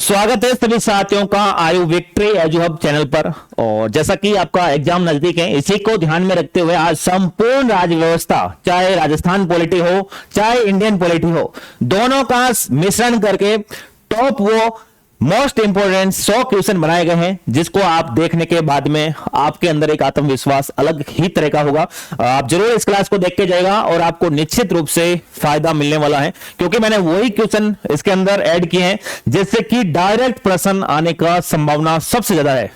स्वागत है सभी साथियों का आयु विक्ट्री एजू हब चैनल पर। और जैसा कि आपका एग्जाम नजदीक है, इसी को ध्यान में रखते हुए आज संपूर्ण राज्य व्यवस्था, चाहे राजस्थान पॉलिटी हो चाहे इंडियन पॉलिटी हो, दोनों का मिश्रण करके टॉप वो मोस्ट इंपोर्टेंट 100 क्वेश्चन बनाए गए हैं, जिसको आप देखने के बाद में आपके अंदर एक आत्मविश्वास अलग ही तरह का होगा। आप जरूर इस क्लास को देख के जाएगा और आपको निश्चित रूप से फायदा मिलने वाला है, क्योंकि मैंने वही क्वेश्चन इसके अंदर ऐड किए हैं जिससे कि डायरेक्ट प्रश्न आने का संभावना सबसे ज्यादा है।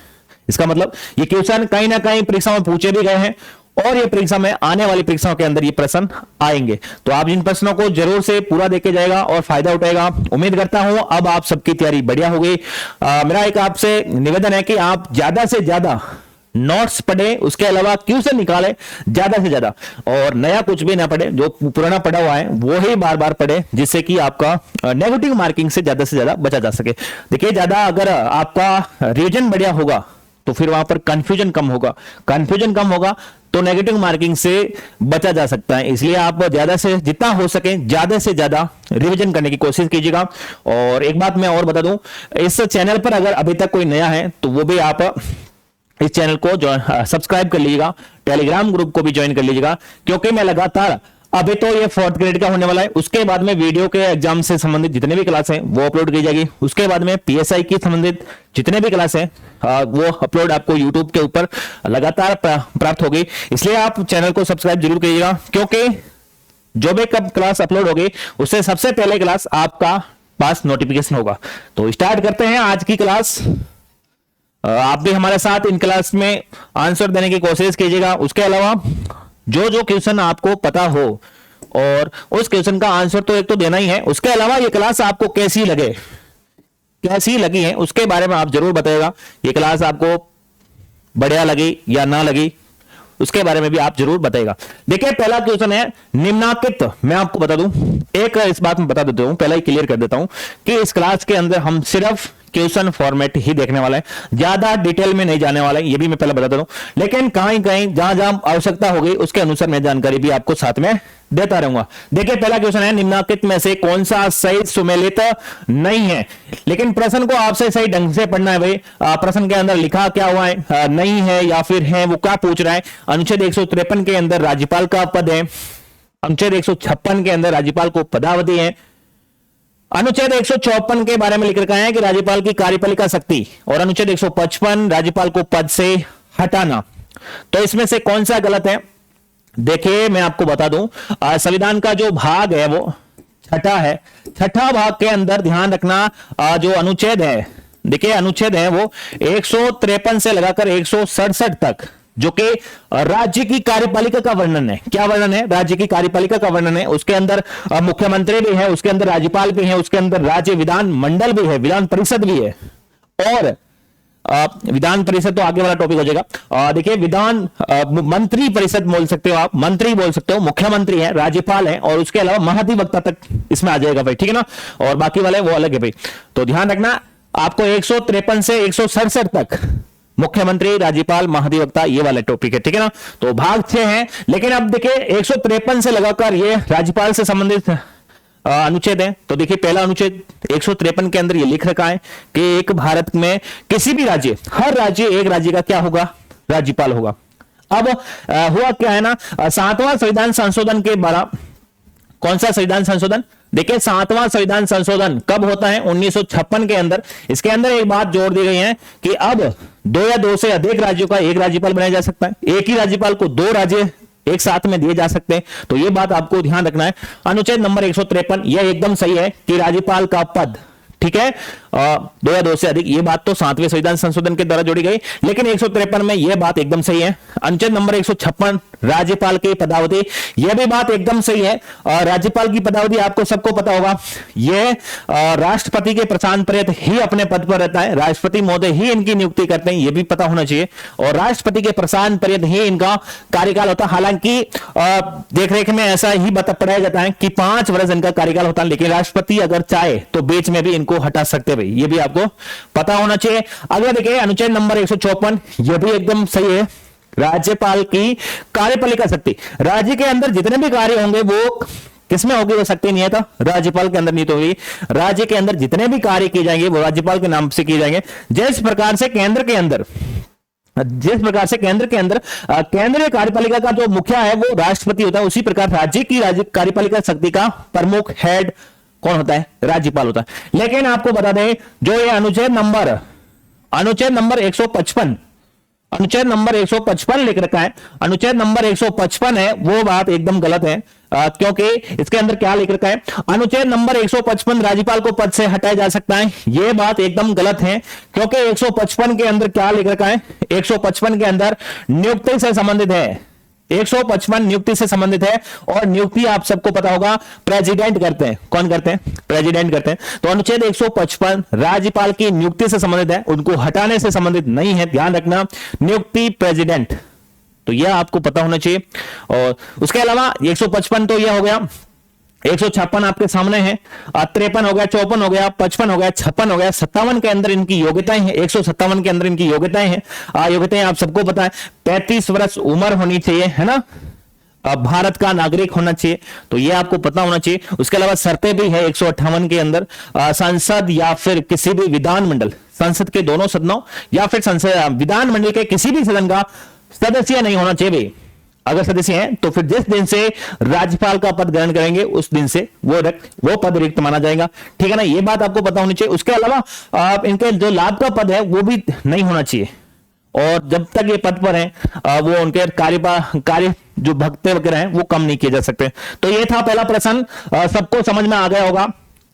इसका मतलब ये क्वेश्चन कहीं ना कहीं परीक्षा में पूछे भी गए हैं और ये परीक्षा में आने वाली परीक्षाओं के अंदर ये प्रश्न आएंगे। तो आप इन प्रश्नों को जरूर से पूरा देखे जाएगा और फायदा उठाएगा। उम्मीद करता हूं अब आप सबकी तैयारी बढ़िया हो गई। मेरा एक आपसे निवेदन है कि आप ज्यादा से ज्यादा नोट्स पढ़े, उसके अलावा क्वेश्चन निकाले ज्यादा से ज्यादा, और नया कुछ भी ना पढ़े, जो पुराना पढ़ा हुआ है वो ही बार बार पढ़े, जिससे कि आपका नेगेटिव मार्किंग से ज्यादा बचा जा सके। देखिए, ज्यादा अगर आपका रिवीजन बढ़िया होगा तो फिर वहां पर कंफ्यूजन कम होगा तो नेगेटिव मार्किंग से बचा जा सकता है। इसलिए आप ज्यादा से जितना हो सके ज्यादा से ज्यादा रिवीजन करने की कोशिश कीजिएगा। और एक बात मैं और बता दूं, इस चैनल पर अगर अभी तक कोई नया है तो वो भी आप इस चैनल को सब्सक्राइब कर लीजिएगा, टेलीग्राम ग्रुप को भी ज्वाइन कर लीजिएगा, क्योंकि मैं लगातार अभी तो ये 4th ग्रेड का होने वाला है, उसके बाद में वीडियो के एग्जाम से संबंधित जितने भी क्लास हैं वो अपलोड की जाएगी। उसके बाद में पीएसआई की संबंधित जितने भी क्लास हैं वो अपलोड आपको यूट्यूब के ऊपर लगातार प्राप्त होगी। इसलिए आप चैनल को सब्सक्राइब जरूर कीजिएगा, क्योंकि जो भी कब क्लास अपलोड होगी उससे सबसे पहले क्लास आपका पास नोटिफिकेशन होगा। तो स्टार्ट करते हैं आज की क्लास। आप भी हमारे साथ इन क्लास में आंसर देने की कोशिश कीजिएगा। उसके अलावा जो जो क्वेश्चन आपको पता हो और उस क्वेश्चन का आंसर तो एक तो देना ही है, उसके अलावा ये क्लास आपको कैसी लगी है उसके बारे में आप जरूर बताइएगा। ये क्लास आपको बढ़िया लगी या ना लगी उसके बारे में भी आप जरूर बताइएगा। देखिए, पहला क्वेश्चन है निम्नांकित। मैं आपको बता दूं, एक इस बात में बता देता हूं, पहले ही क्लियर कर देता हूं कि इस क्लास के अंदर हम सिर्फ क्वेश्चन फॉर्मेट ही देखने वाला है, ज्यादा डिटेल में नहीं जाने वाला है, ये भी मैं पहले बता देता हूं। लेकिन कहीं कहीं जहां जहां आवश्यकता होगी उसके अनुसार मैं जानकारी भी आपको साथ में देता रहूंगा। देखिए, पहला क्वेश्चन है निम्नांकित में से कौन सा सही सुमेलित नहीं है। लेकिन प्रश्न को आपसे सही ढंग से पढ़ना है भाई। प्रश्न के अंदर लिखा क्या हुआ है, नहीं है या फिर है, वो क्या पूछ रहा है। अनुच्छेद 153 के अंदर राज्यपाल का पद है, अनुच्छेद 156 के अंदर राज्यपाल को पदावधि है, अनुच्छेद 154 के बारे में लिख रखा है कि राज्यपाल की कार्यपालिका शक्ति, और अनुच्छेद 155 राज्यपाल को पद से हटाना। तो इसमें से कौन सा गलत है? देखिए, मैं आपको बता दूं, संविधान का जो भाग है वो छठा है। छठा भाग के अंदर ध्यान रखना, जो अनुच्छेद है, देखिए अनुच्छेद है वो 153 से लगाकर 167 तक, जो कि राज्य की कार्यपालिका का वर्णन है। क्या वर्णन है? राज्य की कार्यपालिका का वर्णन है। उसके अंदर मुख्यमंत्री भी है, उसके अंदर राज्यपाल भी है, उसके अंदर राज्य विधान मंडल भी है, विधान परिषद भी है। और विधान परिषद तो आगे वाला टॉपिक हो जाएगा। देखिए, विधान मंत्री परिषद बोल सकते हो आप, मंत्री बोल सकते हो, मुख्यमंत्री है, राज्यपाल है, और उसके अलावा महाधिवक्ता तक इसमें आ जाएगा भाई, ठीक है ना। और बाकी वाले वो अलग है भाई। तो ध्यान रखना, आपको 153 से 167 तक मुख्यमंत्री, राज्यपाल, महाधिवक्ता, ये वाला टॉपिक है, ठीक है ना। तो भाग 6 है। लेकिन अब देखिए, 153 से लगाकर ये राज्यपाल से संबंधित अनुच्छेद है। तो देखिए, पहला अनुच्छेद 153 के अंदर ये लिख रखा है कि एक भारत में किसी भी राज्य, हर राज्य, एक राज्य का क्या होगा? राज्यपाल होगा। अब हुआ क्या है ना, 7वां संविधान संशोधन के द्वारा, कौन सा संविधान संशोधन? देखिए, 7वां संविधान संशोधन कब होता है? 1956 के अंदर। इसके अंदर एक बात जोड़ दी गई है कि अब 2 या 2 से अधिक राज्यों का एक राज्यपाल बनाया जा सकता है। एक ही राज्यपाल को 2 राज्य एक साथ में दिए जा सकते हैं। तो ये बात आपको ध्यान रखना है। अनुच्छेद नंबर 153 यह एकदम सही है कि राज्यपाल का पद, ठीक है, 2 या 2 से अधिक, ये बात तो 7वें संविधान संशोधन के द्वारा जोड़ी गई। लेकिन 153 में यह बात एकदम सही है। अनुच्छेद नंबर 156 राज्यपाल की पदावधि, यह भी बात एकदम सही है। राज्यपाल की पदावधि आपको सबको पता होगा, यह राष्ट्रपति के प्रशासन पर्यंत ही अपने पद पर रहता है। राष्ट्रपति महोदय ही इनकी नियुक्ति करते हैं, यह भी पता होना चाहिए। और राष्ट्रपति के प्रशासन पर्यंत ही इनका कार्यकाल होता है। हालांकि देखरेख में ऐसा ही पढ़ाया जाता है कि 5 वर्ष इनका कार्यकाल होता है, लेकिन राष्ट्रपति अगर चाहे तो बीच में भी इनको हटा सकते हैं। ये भी आपको पता होना चाहिए। अगला देखिए, अनुच्छेद नंबर 154, यह भी एकदम सही है। राज्यपाल की कार्यपालिका शक्ति, राज्य के अंदर जितने भी कार्य होंगे वो किसमें होगी वो शक्ति नियत राज्यपाल के अंदर नियत होगी। राज्य के अंदर जितने भी कार्य किए जाएंगे वो राज्यपाल के नाम से किए जाएंगे। जिस प्रकार से केंद्र के अंदर केंद्रीय कार्यपालिका का जो मुखिया है वो राष्ट्रपति होता है, उसी प्रकार राज्य की कार्यपालिका शक्ति का प्रमुख हेड कौन होता है? राज्यपाल होता है। लेकिन आपको बता दें जो ये अनुच्छेद नंबर 155 लिख रखा है, अनुच्छेद नंबर 155 है, वो बात एकदम गलत है। क्योंकि इसके अंदर क्या लिख रखा है? अनुच्छेद नंबर 155 राज्यपाल को पद से हटाया जा सकता है, यह बात एकदम गलत है। क्योंकि 155 के अंदर क्या लिख रखा है? 155 के अंदर नियुक्ति से संबंधित है, 155 नियुक्ति से संबंधित है। और नियुक्ति आप सबको पता होगा प्रेसिडेंट करते हैं। कौन करते हैं? प्रेसिडेंट करते हैं। तो अनुच्छेद 155 राज्यपाल की नियुक्ति से संबंधित है, उनको हटाने से संबंधित नहीं है, ध्यान रखना। नियुक्ति प्रेसिडेंट, तो यह आपको पता होना चाहिए। और उसके अलावा 155 तो यह हो गया, 156 आपके सामने है, 53 हो गया, 54 हो गया, 55 हो गया, 56 हो गया, 57 के अंदर इनकी योग्यताएं हैं, 157 के अंदर इनकी योग्यताएं हैं। योग्यताएं आप सबको पता है, 35 वर्ष उम्र होनी चाहिए, है ना, भारत का नागरिक होना चाहिए, तो ये आपको पता होना चाहिए। उसके अलावा शर्तें भी है 158 के अंदर, संसद या फिर किसी भी विधानमंडल, संसद के दोनों सदनों या फिर संसद विधानमंडल के किसी भी सदन का सदस्य नहीं होना चाहिए भाई। अगर सदस्य हैं तो फिर जिस दिन से राज्यपाल का पद ग्रहण करेंगे उस दिन से वो पद रिक्त माना जाएगा, ठीक है ना, ये बात आपको पता होनी चाहिए। उसके अलावा इनके जो लाभ का पद है वो भी नहीं होना चाहिए, और जब तक ये पद पर हैं वो उनके कार्य जो भक्ते वगैरह हैं वो कम नहीं किए जा सकते। तो ये था पहला प्रश्न, सबको समझ में आ गया होगा।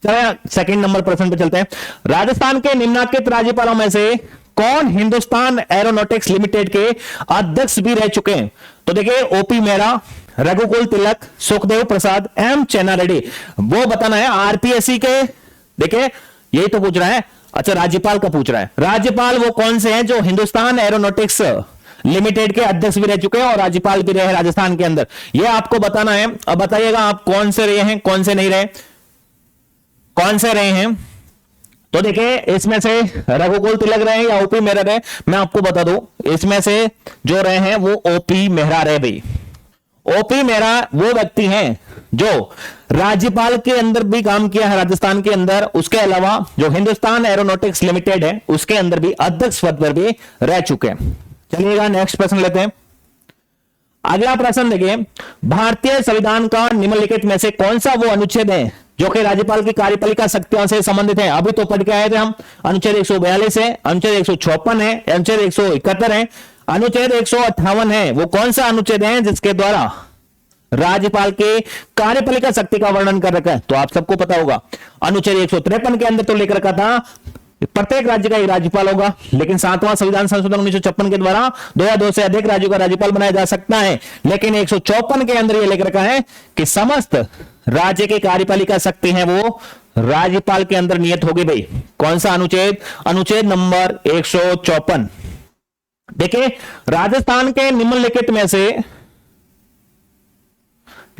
चलिए सेकंड नंबर प्रश्न पे चलते हैं। राजस्थान के निम्नलिखित राज्यपालों में से कौन हिंदुस्तान एरोनॉटिक्स लिमिटेड के अध्यक्ष भी रह चुके हैं? तो देखिए ओपी मेहरा, रघुकुल तिलक, सुखदेव प्रसाद, एम चेन्ना रेड्डी, वो बताना है। आरपीएससी के देखिए यही तो पूछ रहा है। अच्छा राज्यपाल का पूछ रहा है, राज्यपाल वो कौन से हैं जो हिंदुस्तान एरोनॉटिक्स लिमिटेड के अध्यक्ष भी रह चुके हैं और राज्यपाल भी रहे राजस्थान के अंदर, ये आपको बताना है। अब बताइएगा आप कौन से रहे हैं, कौन से नहीं रहे, कौन से रहे हैं। तो देखिए इसमें से रघुकुल तिलक रहे या ओपी मेहरा रहे, मैं आपको बता दूं इसमें से जो रहे हैं वो ओपी मेहरा रहे भाई। ओपी मेहरा वो व्यक्ति हैं जो राज्यपाल के अंदर भी काम किया है राजस्थान के अंदर, उसके अलावा जो हिंदुस्तान एरोनॉटिक्स लिमिटेड है उसके अंदर भी अध्यक्ष पद पर भी रह चुके हैं। चलिएगा नेक्स्ट प्रश्न लेते हैं। अगला प्रश्न देखिए, भारतीय संविधान का निम्नलिखित में से कौन सा वो अनुच्छेद है जो कि राज्यपाल की कार्यपालिका शक्तियों से संबंधित है? अभी तो पढ़ के आए थे हम, अनुच्छेद 142 है, अनुच्छेद 156 है, अनुच्छेद 171 है, अनुच्छेद 158 है। वो कौन सा अनुच्छेद है जिसके द्वारा राज्यपाल के कार्यपालिका शक्ति का वर्णन कर रखा है? तो आप सबको पता होगा अनुच्छेद 153 के अंदर तो लिख रखा था प्रत्येक राज्य का एक राज्यपाल होगा, लेकिन 7वां संविधान संशोधन 1956 के द्वारा 2 या 2 से अधिक राज्यों का राज्यपाल बनाया जा सकता है। लेकिन 154 के अंदर यह लिख रखा है कि समस्त राज्य की कार्यपालिका शक्ति है वो राज्यपाल के अंदर नियत होगी भाई। कौन सा अनुच्छेद? अनुच्छेद नंबर 154। देखिए राजस्थान के निम्नलिखित में से,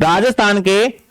राजस्थान के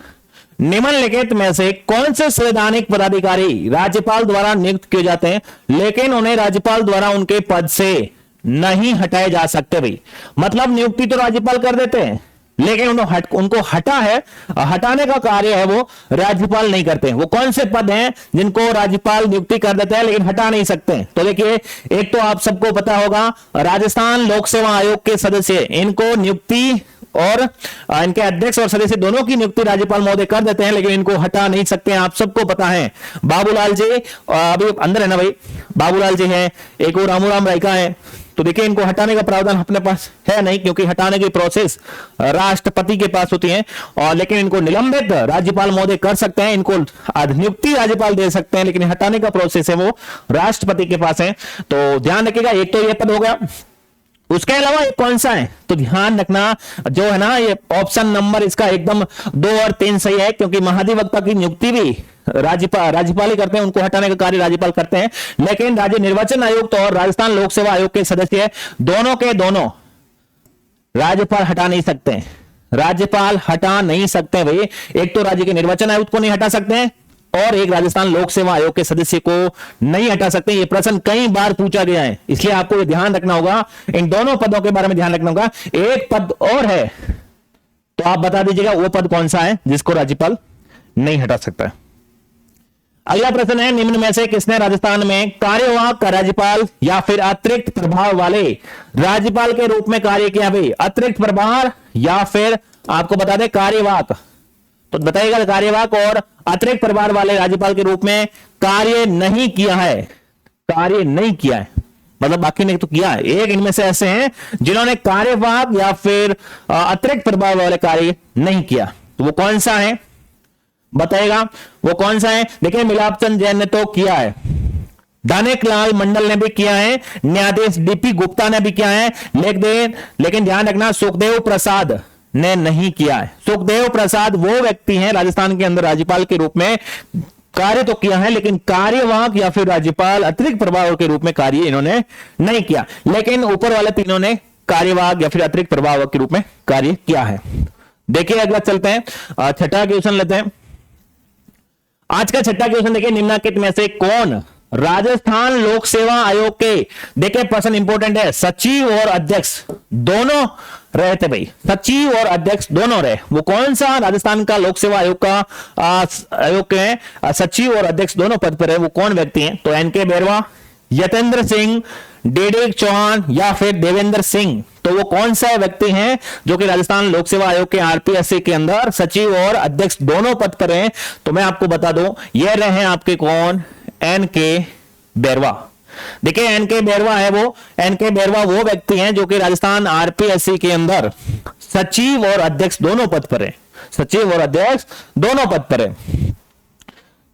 निम्नलिखित में से कौन से संवैधानिक पदाधिकारी राज्यपाल द्वारा नियुक्त किए जाते हैं लेकिन उन्हें राज्यपाल द्वारा उनके पद से नहीं हटाए जा सकते भाई? मतलब नियुक्ति तो राज्यपाल कर देते हैं लेकिन उनको हटाने का कार्य है वो राज्यपाल नहीं करते हैं। वो कौन से पद हैं जिनको राज्यपाल नियुक्ति कर देते हैं लेकिन हटा नहीं सकते? तो देखिए एक तो आप सबको पता होगा राजस्थान लोक सेवा आयोग के सदस्य, इनको नियुक्ति और इनके अध्यक्ष और सदस्य दोनों की नियुक्ति राज्यपाल महोदय कर देते हैं लेकिन इनको हटा नहीं सकते हैं, आप सबको पता है। बाबूलाल जी अभी अंदर है ना भाई, बाबूलाल जी हैं, एक और रामूराम रायका है। तो देखिए इनको हटाने का प्रावधान अपने पास है नहीं क्योंकि हटाने की प्रोसेस राष्ट्रपति के पास होती है, और लेकिन इनको निलंबित राज्यपाल महोदय कर सकते हैं, इनको नियुक्ति राज्यपाल दे सकते हैं लेकिन हटाने का प्रोसेस है वो राष्ट्रपति के पास है। तो ध्यान रखिएगा एक तो ये पद हो गया। उसके अलावा ये कौन सा है? तो ध्यान रखना जो है ना ये ऑप्शन नंबर इसका एकदम 2 और 3 सही है क्योंकि महाधिवक्ता की नियुक्ति भी राज्यपाल ही करते हैं, उनको हटाने का कार्य राज्यपाल करते हैं। लेकिन राज्य निर्वाचन आयोग तो और राजस्थान लोक सेवा आयोग के सदस्य दोनों के दोनों राज्यपाल हटा नहीं सकते, राज्यपाल हटा नहीं सकते भाई। एक तो राज्य के निर्वाचन आयुक्त को नहीं हटा सकते हैं और एक राजस्थान लोक सेवा आयोग के सदस्य को नहीं हटा सकते। ये प्रश्न कई बार पूछा गया है इसलिए आपको ये ध्यान रखना होगा, इन दोनों पदों के बारे में ध्यान रखना होगा। एक पद और है तो आप बता दीजिएगा वो पद कौन सा है जिसको राज्यपाल नहीं हटा सकता है। अगला प्रश्न है, निम्न में से किसने राजस्थान में कार्यवाहक राज्यपाल या फिर अतिरिक्त प्रभाव वाले राज्यपाल के रूप में कार्य किया? भाई अतिरिक्त प्रभार या फिर आपको बता दें कार्यवाहक, तो बताइएगा कार्यवाहक और अतिरिक्त प्रभार वाले राज्यपाल के रूप में कार्य नहीं किया है, कार्य नहीं किया है, मतलब बाकी ने तो किया है। एक इनमें से ऐसे हैं जिन्होंने कार्यवाहक या फिर अतिरिक्त प्रभाव वाले कार्य नहीं किया, तो वो कौन सा है बताइएगा, वो कौन सा है? देखिए मिलापचंद जैन ने तो किया है, दानिक लाल मंडल ने भी किया है, न्यायाधीश डीपी गुप्ता ने भी किया है, लेकिन ध्यान रखना सुखदेव प्रसाद ने नहीं किया है। सुखदेव प्रसाद वो व्यक्ति हैं राजस्थान के अंदर राज्यपाल के रूप में कार्य तो किया है, लेकिन कार्यवाहक या फिर राज्यपाल अतिरिक्त प्रभाव के रूप में कार्य इन्होंने नहीं किया, लेकिन ऊपर वाले तीनों ने कार्यवाहक या फिर अतिरिक्त प्रभाव के रूप में कार्य किया है। देखिए अगला चलते हैं, छठा क्वेश्चन लेते हैं। आज का छठा क्वेश्चन देखिए, निम्नलिखित में से कौन राजस्थान लोक सेवा आयोग के, देखिए प्रश्न इंपॉर्टेंट है, सचिव और अध्यक्ष दोनों रहे थे भाई, सचिव और अध्यक्ष दोनों रहे, वो कौन सा राजस्थान का लोक सेवा आयोग का आयोग के सचिव और अध्यक्ष दोनों पद पर है, वो कौन व्यक्ति हैं? तो एनके बैरवा, यतेंद्र सिंह, डेडिक चौहान या फिर देवेंद्र सिंह, तो वो कौन सा व्यक्ति हैं जो कि राजस्थान लोक सेवा आयोग के आरपीएससी के अंदर सचिव और अध्यक्ष दोनों पद पर हैं? तो मैं आपको बता दूं, ये रहे आपके कौन, एनके बैरवा। देखिए एनके बैरवा है वो, एनके बैरवा वो व्यक्ति हैं जो कि राजस्थान आरपीएससी के अंदर सचिव और अध्यक्ष दोनों पद पर है, सचिव और अध्यक्ष दोनों पद पर है।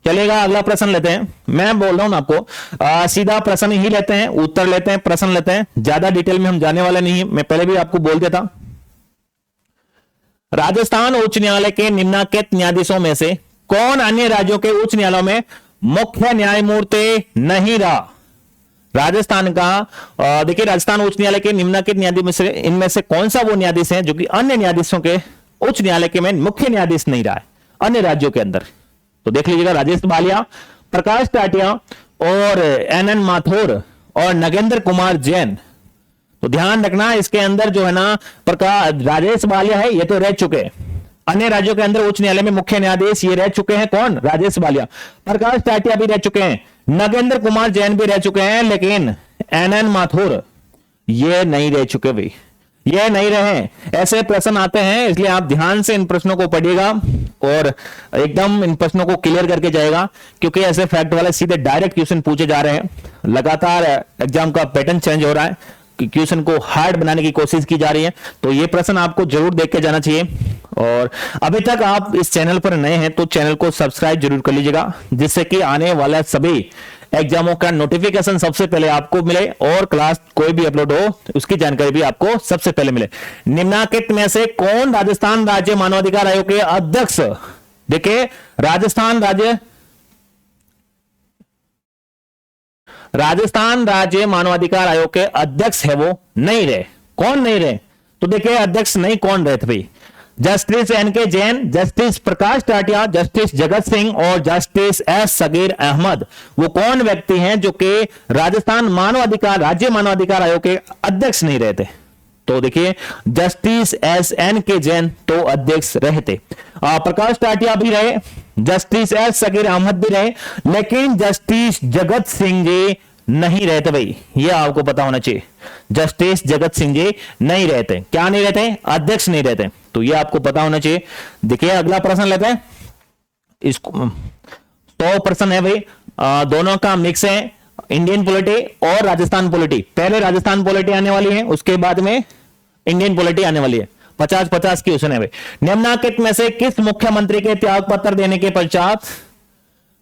चलेगा अगला प्रश्न लेते हैं, मैं बोल रहा हूं आपको सीधा प्रश्न ही लेते हैं, उत्तर लेते हैं, प्रश्न लेते हैं, ज्यादा डिटेल में हम जाने वाले नहीं, मैं पहले भी आपको बोल देता। राजस्थान उच्च न्यायालय के निम्नलिखित न्यायाधीशों में से कौन अन्य राज्यों के उच्च न्यायालयों में मुख्य न्यायमूर्ति नहीं रहा? राजस्थान का देखिए राजस्थान उच्च न्यायालय के निम्नलिखित न्यायाधीश में से इनमें से कौन सा वो न्यायाधीश है जो कि अन्य न्यायाधीशों के उच्च न्यायालय के में मुख्य न्यायाधीश नहीं रहा है अन्य राज्यों के अंदर? तो देख लीजिएगा, राजेश बालिया, प्रकाश टाटिया और एनएन माथुर और नगेंद्र कुमार जैन। तो ध्यान रखना इसके अंदर जो है ना प्रकाश राजेश बालिया है, ये तो रह चुके हैं अन्य राज्यों के अंदर उच्च न्यायालय में मुख्य न्यायाधीश, ये रह चुके हैं कौन, राजेश बालिया। प्रकाश टाटिया भी रह चुके हैं, नगेंद्र कुमार जैन भी रह चुके हैं, लेकिन एनएन माथुर ये नहीं रह चुके भाई, ये नहीं रहे। ऐसे प्रश्न आते हैं, इसलिए आप ध्यान से इन प्रश्नों को पढ़िएगा और एकदम इन प्रश्नों को क्लियर करके जाएगा, क्योंकि ऐसे फैक्ट वाले सीधे डायरेक्ट क्वेश्चन पूछे जा रहे हैं। लगातार एग्जाम का पैटर्न चेंज हो रहा है, क्वेश्चन को हार्ड बनाने की कोशिश की जा रही है, तो ये प्रश्न आपको जरूर देख के जाना चाहिए। और अभी तक आप इस चैनल पर नए हैं तो चैनल को सब्सक्राइब जरूर कर लीजिएगा, जिससे कि आने वाला सभी एग्जामों का नोटिफिकेशन सबसे पहले आपको मिले और क्लास कोई भी अपलोड हो उसकी जानकारी भी आपको सबसे पहले मिले। निम्नलिखित में से कौन राजस्थान राज्य मानवाधिकार आयोग के अध्यक्ष? देखिए राजस्थान राज्य मानवाधिकार आयोग के अध्यक्ष है वो नहीं रहे। कौन नहीं रहे? तो देखिए अध्यक्ष नहीं कौन रहे थे भाई, जस्टिस एनके जैन, जस्टिस प्रकाश टाटिया, जस्टिस जगत सिंह और जस्टिस एस सगीर अहमद। वो कौन व्यक्ति हैं जो कि राजस्थान राज्य मानवाधिकार आयोग के अध्यक्ष नहीं रहे थे? तो देखिए जस्टिस एस एन के जैन तो अध्यक्ष रहे थे, प्रकाश टाटिया भी रहे, जस्टिस एस सगीर अहमद भी रहे, लेकिन जस्टिस जगत सिंह जी नहीं रहते भाई, ये आपको पता होना चाहिए। जस्टिस जगत सिंह जी नहीं रहते, क्या नहीं रहते? अध्यक्ष नहीं रहते, तो ये आपको पता होना चाहिए। देखिए अगला प्रश्न लेते हैं, इसको तो प्रश्न है भाई, दोनों का मिक्स है, इंडियन पॉलिटी और राजस्थान पॉलिटी। पहले राजस्थान पॉलिटी आने वाली है, उसके बाद में इंडियन पॉलिटी आने वाली है। 50-50 की क्वेश्चन है भाई। निम्नलिखित में से किस मुख्यमंत्री के त्याग पत्र देने के पश्चात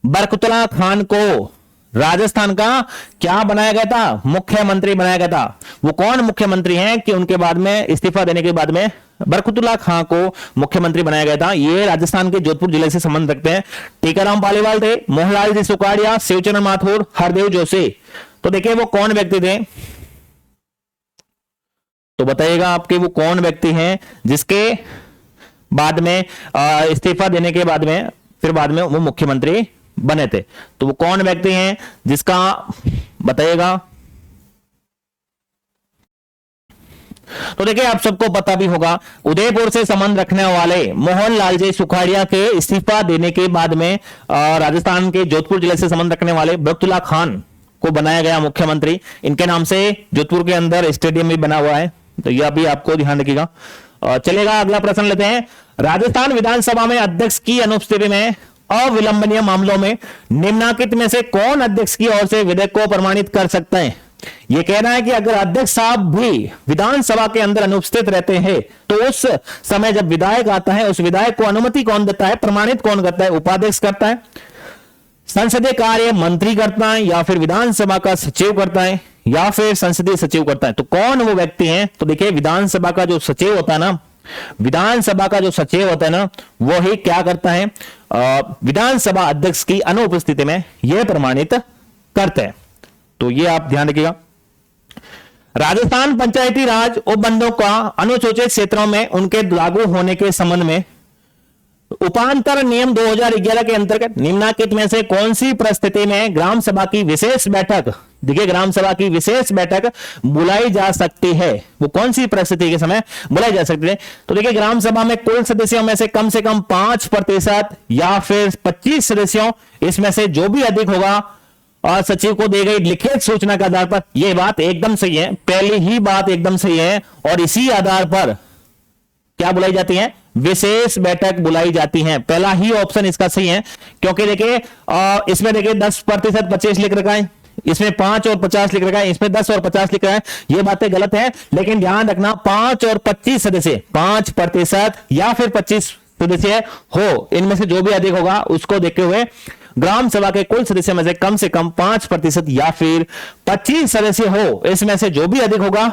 बरकतुल्ला खान को राजस्थान का क्या बनाया गया था? मुख्यमंत्री बनाया गया था। वो कौन मुख्यमंत्री हैं कि उनके बाद में इस्तीफा देने के बाद में बरकतुल्ला खान को मुख्यमंत्री बनाया गया था? ये राजस्थान के जोधपुर जिले से संबंध रखते हैं। टीकाराम पालीवाल थे, मोहनलाल जी सुखाड़िया, शिवचरण माथुर, हरदेव जोशी। तो देखिए वो कौन व्यक्ति थे, तो बताइएगा आपके वो कौन व्यक्ति हैं जिसके बाद में इस्तीफा देने के बाद में फिर बाद में वो मुख्यमंत्री बने थे? तो वो कौन व्यक्ति हैं जिसका बताइएगा? तो देखिए आप सबको पता भी होगा, उदयपुर से संबंध रखने वाले मोहनलाल जी सुखाड़िया के इस्तीफा देने के बाद में राजस्थान के जोधपुर जिले से संबंध रखने वाले बरकतुल्ला खान को बनाया गया मुख्यमंत्री। इनके नाम से जोधपुर के अंदर स्टेडियम भी बना हुआ है, तो यह भी आपको ध्यान रखिएगा। चलेगा, अगला प्रश्न लेते हैं। राजस्थान विधानसभा में अध्यक्ष की अनुपस्थिति में अविलंबनीय मामलों में निम्नलिखित में से कौन अध्यक्ष की ओर से विधेयक को प्रमाणित कर सकते हैं? यह कहना है कि अगर अध्यक्ष साहब भी विधानसभा के अंदर अनुपस्थित रहते हैं तो उस समय जब विधायक आता है, उस विधायक को अनुमति कौन देता है, प्रमाणित कौन करता है? उपाध्यक्ष करता है, संसदीय कार्य मंत्री करता है, या फिर विधानसभा का सचिव करता है, या फिर संसदीय सचिव करता है? तो कौन वो व्यक्ति हैं? तो देखिए विधानसभा का जो सचिव होता है ना, विधानसभा का जो सचिव होता है ना, वो ही क्या करता है, विधानसभा अध्यक्ष की अनुपस्थिति में यह प्रमाणित करते हैं। तो ये आप ध्यान रखिएगा। राजस्थान पंचायती राज उपबंधों का अनुसूचित क्षेत्रों में उनके लागू होने के संबंध में उपांतर नियम 2011 के अंतर्गत निम्नलिखित में से कौन सी परिस्थिति में ग्राम सभा की विशेष बैठक, देखिए ग्राम सभा की विशेष बैठक बुलाई जा सकती है? वो कौन सी परिस्थिति के समय बुलाई जा सकती है? तो देखिए ग्राम सभा में कुल सदस्यों में से कम 5% या फिर 25 सदस्यों, इसमें से जो भी अधिक होगा और सचिव को दी गई लिखित सूचना के आधार पर। यह बात एकदम सही है, पहली ही बात एकदम सही है, और इसी आधार पर क्या बुलाई जाती है? विशेष बैठक बुलाई जाती है। पहला ही ऑप्शन इसका सही है, क्योंकि देखिए इसमें देखिए 10% 25 लिख रखा है, इसमें 5 और 50 लिख रखा है, इसमें 10 और 50 लिख रहा है। ये बातें गलत है, लेकिन ध्यान रखना 5 और 25 सदस्य, 5% या फिर 25 सदस्य हो, इनमें से जो भी अधिक होगा उसको देखते हुए ग्राम सभा के कुल सदस्य में से कम 5% या फिर 25 सदस्य हो, इसमें से जो भी अधिक होगा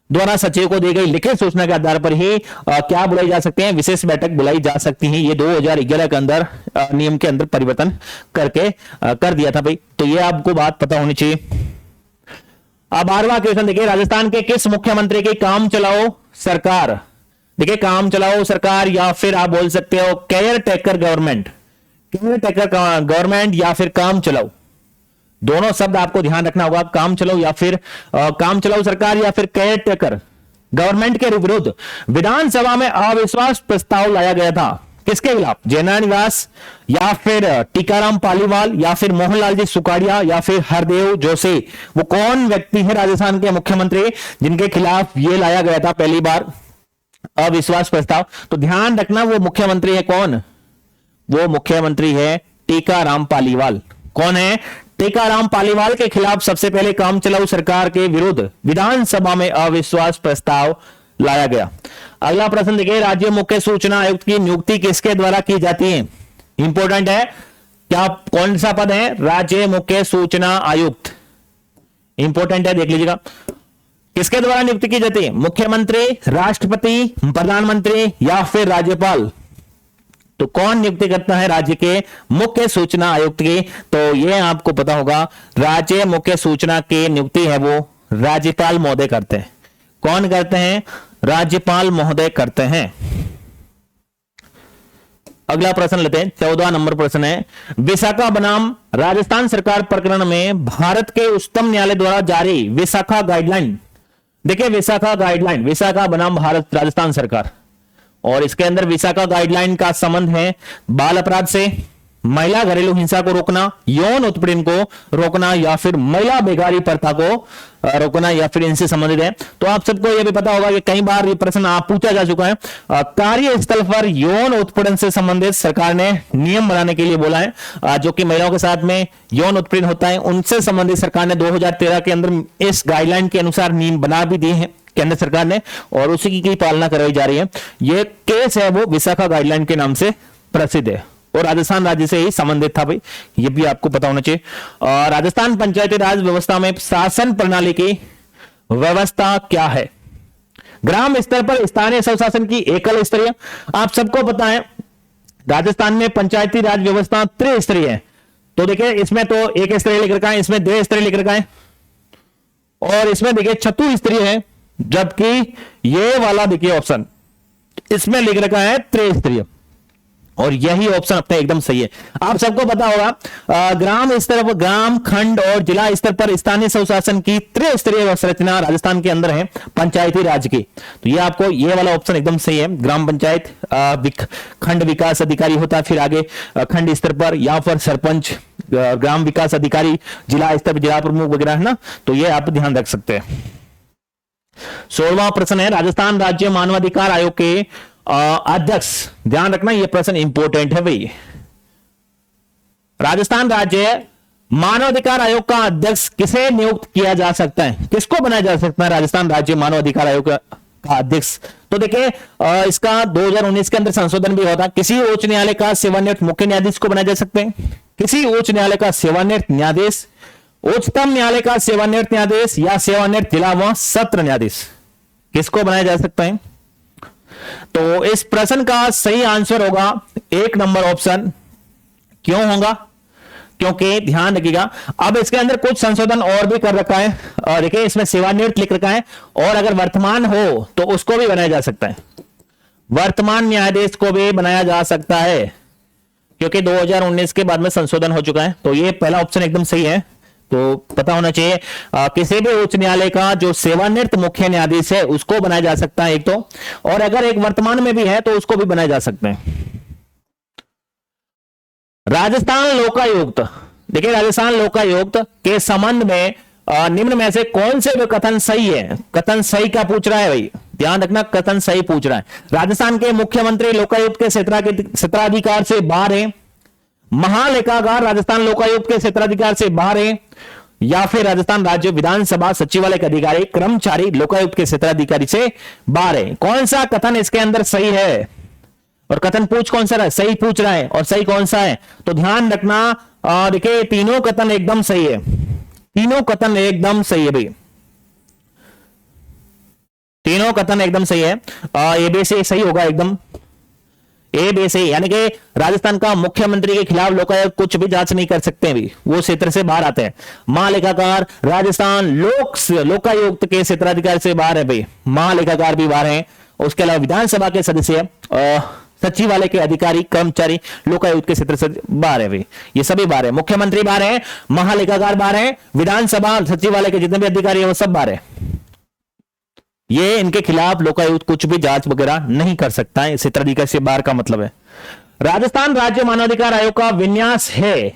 द्वारा सचिव को दी गई लिखित सूचना के आधार पर ही क्या बुलाई जा सकते हैं? विशेष बैठक बुलाई जा सकती है। ये 2011 के अंदर नियम के अंदर परिवर्तन करके कर दिया था भाई, तो ये आपको बात पता होनी चाहिए। अब 12वां क्वेश्चन देखिए, राजस्थान के किस मुख्यमंत्री की काम चलाओ सरकार, देखिए काम चलाओ सरकार या फिर आप बोल सकते हो care taker government, care taker government या फिर काम चलाओ, दोनों शब्द आपको ध्यान रखना होगा। काम चलाओ या फिर काम चलाओ सरकार या फिर केयर टेकर गवर्नमेंट के विरुद्ध विधानसभा में अविश्वास प्रस्ताव लाया गया था। किसके खिलाफ? जयनारायण निवास या फिर टीकाराम पालीवाल या फिर मोहनलाल जी सुखाड़िया या फिर हरदेव जोशी? वो कौन व्यक्ति है राजस्थान के मुख्यमंत्री जिनके खिलाफ ये लाया गया था पहली बार अविश्वास प्रस्ताव? तो ध्यान रखना वो मुख्यमंत्री है कौन? वो मुख्यमंत्री है टीकाराम पालीवाल। कौन है? टीकाराम पालीवाल के खिलाफ सबसे पहले काम चलाऊ सरकार के विरुद्ध विधानसभा में अविश्वास प्रस्ताव लाया गया। अगला प्रश्न देखिए, राज्य मुख्य सूचना आयुक्त की नियुक्ति किसके द्वारा की जाती है? इंपॉर्टेंट है, क्या कौन सा पद है? राज्य मुख्य सूचना आयुक्त, इंपॉर्टेंट है, देख लीजिएगा। किसके द्वारा नियुक्ति की जाती है? मुख्यमंत्री, राष्ट्रपति, प्रधानमंत्री या फिर राज्यपाल? तो कौन नियुक्ति करता है राज्य के मुख्य सूचना आयुक्त की? तो यह आपको पता होगा, राज्य मुख्य सूचना की नियुक्ति है वो राज्यपाल महोदय करते हैं। कौन करते हैं? राज्यपाल महोदय करते हैं। अगला प्रश्न लेते हैं, 14 नंबर प्रश्न है, विशाखा बनाम राजस्थान सरकार प्रकरण में भारत के उच्चतम न्यायालय द्वारा जारी विशाखा गाइडलाइन, देखिए विशाखा गाइडलाइन, विशाखा बनाम भारत राजस्थान सरकार, और इसके अंदर विशाखा गाइडलाइन का संबंध है बाल अपराध से, महिला घरेलू हिंसा को रोकना, यौन उत्पीड़न को रोकना या फिर महिला बेगारी प्रथा को रोकना या फिर इनसे संबंधित है। तो आप सबको यह भी पता होगा कि कई बार ये प्रश्न आप पूछा जा चुका है। कार्यस्थल पर यौन उत्पीड़न से संबंधित सरकार ने नियम बनाने के लिए बोला है, जो कि महिलाओं के साथ में यौन उत्पीड़न होता है उनसे संबंधित सरकार ने 2013 के अंदर इस गाइडलाइन के अनुसार नियम बना भी दिए हैं केंद्र सरकार ने, और उसी की पालना करवाई जा रही है। यह केस है वो विशाखा गाइडलाइन के नाम से प्रसिद्ध है और राजस्थान राज्य से ही संबंधित था भाई, ये भी आपको पता होना चाहिए। और राजस्थान पंचायती राज व्यवस्था में शासन प्रणाली की व्यवस्था क्या है? ग्राम स्तर पर स्थानीय स्वशासन की एकल स्तरीय, आप सबको पता है राजस्थान में पंचायती राज व्यवस्था त्रिस्तरीय है। तो देखिए इसमें तो एक स्तरीय लिख रखा है, इसमें 2 स्तरीय लिख रखा है, और इसमें देखिए चतुस्तरीय है, जबकि ये वाला देखिए ऑप्शन इसमें लिख रखा है त्रिस्तरीय। और यही ऑप्शन अपने एकदम सही है। आप सबको पता होगा ग्राम स्तर पर, ग्राम, खंड और जिला स्तर पर स्थानीय स्वशासन की त्रिस्तरीय संरचना राजस्थान के अंदर है पंचायती राज की। तो ये आपको ये वाला ऑप्शन एकदम सही है। ग्राम पंचायत, खंड विकास अधिकारी होता है, फिर आगे खंड स्तर पर, या फिर सरपंच, ग्राम विकास अधिकारी, जिला स्तर पर जिला प्रमुख वगैरह है ना। तो ये आप ध्यान रख सकते हैं। 16वां प्रश्न है, राजस्थान राज्य मानवाधिकार आयोग के अध्यक्ष, ध्यान रखना ये प्रश्न इंपॉर्टेंट है भाई। राजस्थान राज्य मानवाधिकार आयोग का अध्यक्ष किसे नियुक्त किया जा सकता है, किसको बनाया जा सकता है राजस्थान राज्य मानवाधिकार आयोग का अध्यक्ष? तो देखिए इसका 2019 के अंदर संशोधन भी होता, किसी उच्च न्यायालय का सेवानिवृत्त मुख्य न्यायाधीश को बनाया जा सकते हैं, किसी उच्च न्यायालय का सेवानिवृत्त न्यायाधीश, उच्चतम न्यायालय का सेवानिवृत्त न्यायाधीश, या सेवानिवृत्त जिला व सत्र न्यायाधीश, किसको बनाया जा सकता है? तो इस प्रश्न का सही आंसर होगा 1 नंबर ऑप्शन। क्यों होगा? क्योंकि ध्यान रखिएगा अब इसके अंदर कुछ संशोधन और भी कर रखा है, और देखिए इसमें सेवानिवृत्त लिख रखा है, और अगर वर्तमान हो तो उसको भी बनाया जा सकता है, वर्तमान न्यायाधीश को भी बनाया जा सकता है, क्योंकि 2019 के बाद में संशोधन हो चुका है। तो ये पहला ऑप्शन एकदम सही है। तो पता होना चाहिए किसी भी उच्च न्यायालय का जो सेवानिवृत्त मुख्य न्यायाधीश है उसको बनाया जा सकता है एक तो, और अगर एक वर्तमान में भी है तो उसको भी बनाया जा सकता है। राजस्थान लोकायुक्त, देखिए राजस्थान लोकायुक्त के संबंध में निम्न में से कौन से कथन सही है? कथन सही क्या पूछ रहा है भाई, ध्यान रखना, कथन सही पूछ रहा है। राजस्थान के मुख्यमंत्री लोकायुक्त के क्षेत्राधिकार से बाहर है, महालेखाकार राजस्थान लोकायुक्त के क्षेत्राधिकार से बाहर है, या फिर राजस्थान राज्य विधानसभा सचिवालय के अधिकारी कर्मचारी लोकायुक्त के क्षेत्राधिकारी से बाहर है। कौन सा कथन इसके अंदर सही है, और कथन पूछ कौन सा सही पूछ रहा है, और सही कौन सा है? तो ध्यान रखना देखिए तीनों कथन एकदम सही है, तीनों कथन एकदम सही है भाई, तीनों कथन एकदम सही है। ए बी से सही होगा एकदम, ए बी से, यानी कि राजस्थान का मुख्यमंत्री के खिलाफ लोकायुक्त कुछ भी जांच नहीं कर सकते भी, वो क्षेत्र से बाहर आते हैं। महालेखाकार राजस्थान लोकायुक्त के क्षेत्राधिकार से बाहर है भाई, महालेखाकार भी बाहर है। उसके अलावा विधानसभा के सदस्य, सचिवालय के अधिकारी कर्मचारी लोकायुक्त के क्षेत्र से बाहर है भाई, ये सभी बाहर है। मुख्यमंत्री बाहर है, महालेखाकार बाहर है, विधानसभा सचिवालय के जितने भी अधिकारी है वो सब बाहर है। ये इनके खिलाफ लोकायुक्त कुछ भी जांच वगैरह नहीं कर सकता है, क्षेत्राधिकार से बाहर का मतलब है। राजस्थान राज्य मानवाधिकार आयोग का विन्यास है,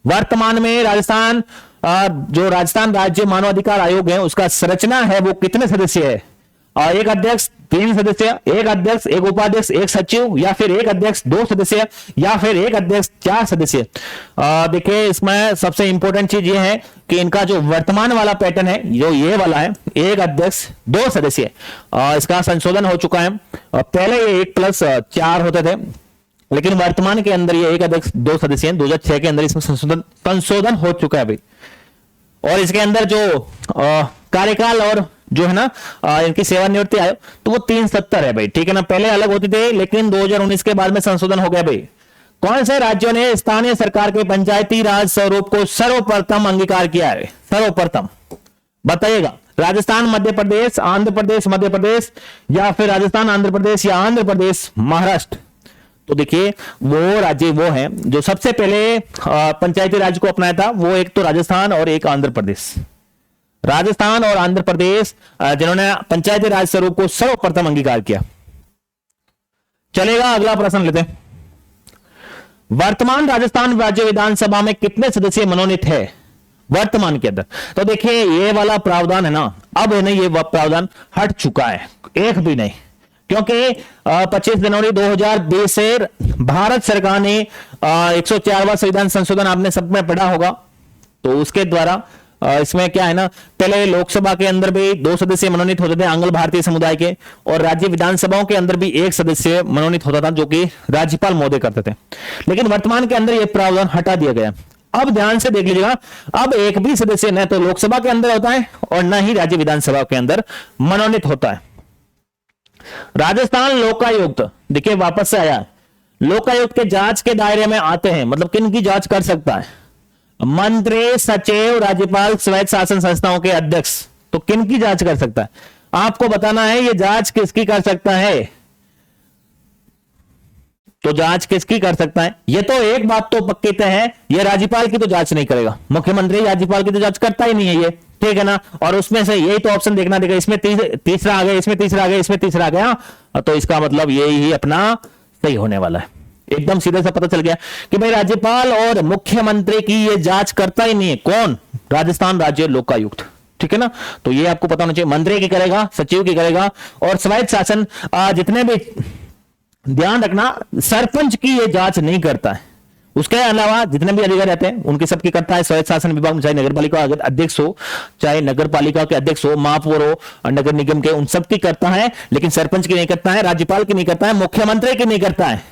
वर्तमान में राजस्थान जो राजस्थान राज्य मानवाधिकार आयोग है उसका संरचना है वो कितने सदस्य है? एक अध्यक्ष, 3 सदस्य, एक अध्यक्ष, एक उपाध्यक्ष, एक सचिव, या फिर एक अध्यक्ष 2 सदस्य, या फिर एक अध्यक्ष 4 सदस्य। देखिए इसमें सबसे इंपॉर्टेंट चीज ये है कि इनका जो वर्तमान वाला पैटर्न है, जो ये वाला है, एक अध्यक्ष 2 सदस्य, इसका संशोधन हो चुका है। पहले ये 1+4 होते थे, लेकिन वर्तमान के अंदर ये एक अध्यक्ष 2 सदस्य हैं। 2006 के अंदर इसमें संशोधन हो चुका है भाई। और इसके अंदर जो कार्यकाल और जो है ना इनकी सेवानिवृत्ति आयोग, तो वो 370 है भाई, ठीक है ना। पहले अलग होती थे, लेकिन 2019 के बाद में संशोधन हो गया भाई। कौन से राज्यों ने स्थानीय सरकार के पंचायती राज स्वरूप को सर्वप्रथम अंगीकार किया है? सर्वप्रथम बताइएगा। राजस्थान, मध्य प्रदेश, आंध्र प्रदेश, मध्य प्रदेश, या फिर राजस्थान, आंध्र प्रदेश, या आंध्र प्रदेश, महाराष्ट्र। तो देखिए वो राज्य वो है जो सबसे पहले पंचायती राज को अपनाया था, वो एक तो राजस्थान और एक आंध्र प्रदेश। राजस्थान और आंध्र प्रदेश जिन्होंने पंचायती राज स्वरूप को सर्वप्रथम अंगीकार किया। चलेगा, अगला प्रश्न लेते हैं। वर्तमान राजस्थान राज्य विधानसभा में कितने सदस्य मनोनीत है वर्तमान के अंदर? तो देखिए ये वाला प्रावधान है ना, अब है ना ये प्रावधान हट चुका है, एक भी नहीं, क्योंकि 25 जनवरी 2020 से भारत सरकार ने 104वां संविधान संशोधन आपने सब में पढ़ा होगा, तो उसके द्वारा इसमें क्या है ना, पहले लोकसभा के अंदर भी 2 सदस्य मनोनीत होते थे आंग्ल भारतीय समुदाय के, और राज्य विधानसभाओं के अंदर भी 1 सदस्य मनोनीत होता था जो कि राज्यपाल महोदय करते थे। लेकिन वर्तमान के अंदर यह प्रावधान हटा दिया गया। अब ध्यान से देख लीजिएगा, अब एक भी सदस्य न तो लोकसभा के अंदर होता है और न ही राज्य विधानसभा के अंदर मनोनीत होता है। राजस्थान लोकायुक्त देखिए वापस से आया, लोकायुक्त के जांच के दायरे में आते हैं, मतलब किन की जांच कर सकता है? मंत्री, सचिव, राज्यपाल, स्वायत्त शासन संस्थाओं के अध्यक्ष। तो किन की जांच कर सकता है? आपको बताना है ये जांच किसकी कर सकता है। तो जांच किसकी कर सकता है? ये तो एक बात तो पक्की तय है, ये राज्यपाल की तो जांच नहीं करेगा, मुख्यमंत्री राज्यपाल की तो जांच करता ही नहीं है ये, ठीक है ना। और उसमें से यही तो ऑप्शन देखना देगा, इसमें तीसरा आ गया, इसमें तीसरा आ गया, इसमें तीसरा आ गया, तो इसका मतलब यही अपना सही होने वाला है। एकदम सीधे सा पता चल गया कि भाई राज्यपाल और मुख्यमंत्री की ये जांच करता ही नहीं है। कौन? राजस्थान राज्य लोकायुक्त, ठीक है ना। तो ये आपको पता होना चाहिए, मंत्री की करेगा, सचिव की करेगा, और स्वायत्त शासन जितने भी, ध्यान रखना, सरपंच की ये जांच नहीं करता है। उसके अलावा जितने भी अधिकारी रहते हैं उनकी सबकी करता है स्वायत्त शासन विभाग, चाहे नगर पालिका अध्यक्ष हो, चाहे नगर पालिका के अध्यक्ष हो, महापौर हो, नगर निगम के, उन सबकी करता है, लेकिन सरपंच की नहीं करता है, राज्यपाल की नहीं करता है, मुख्यमंत्री की नहीं करता है।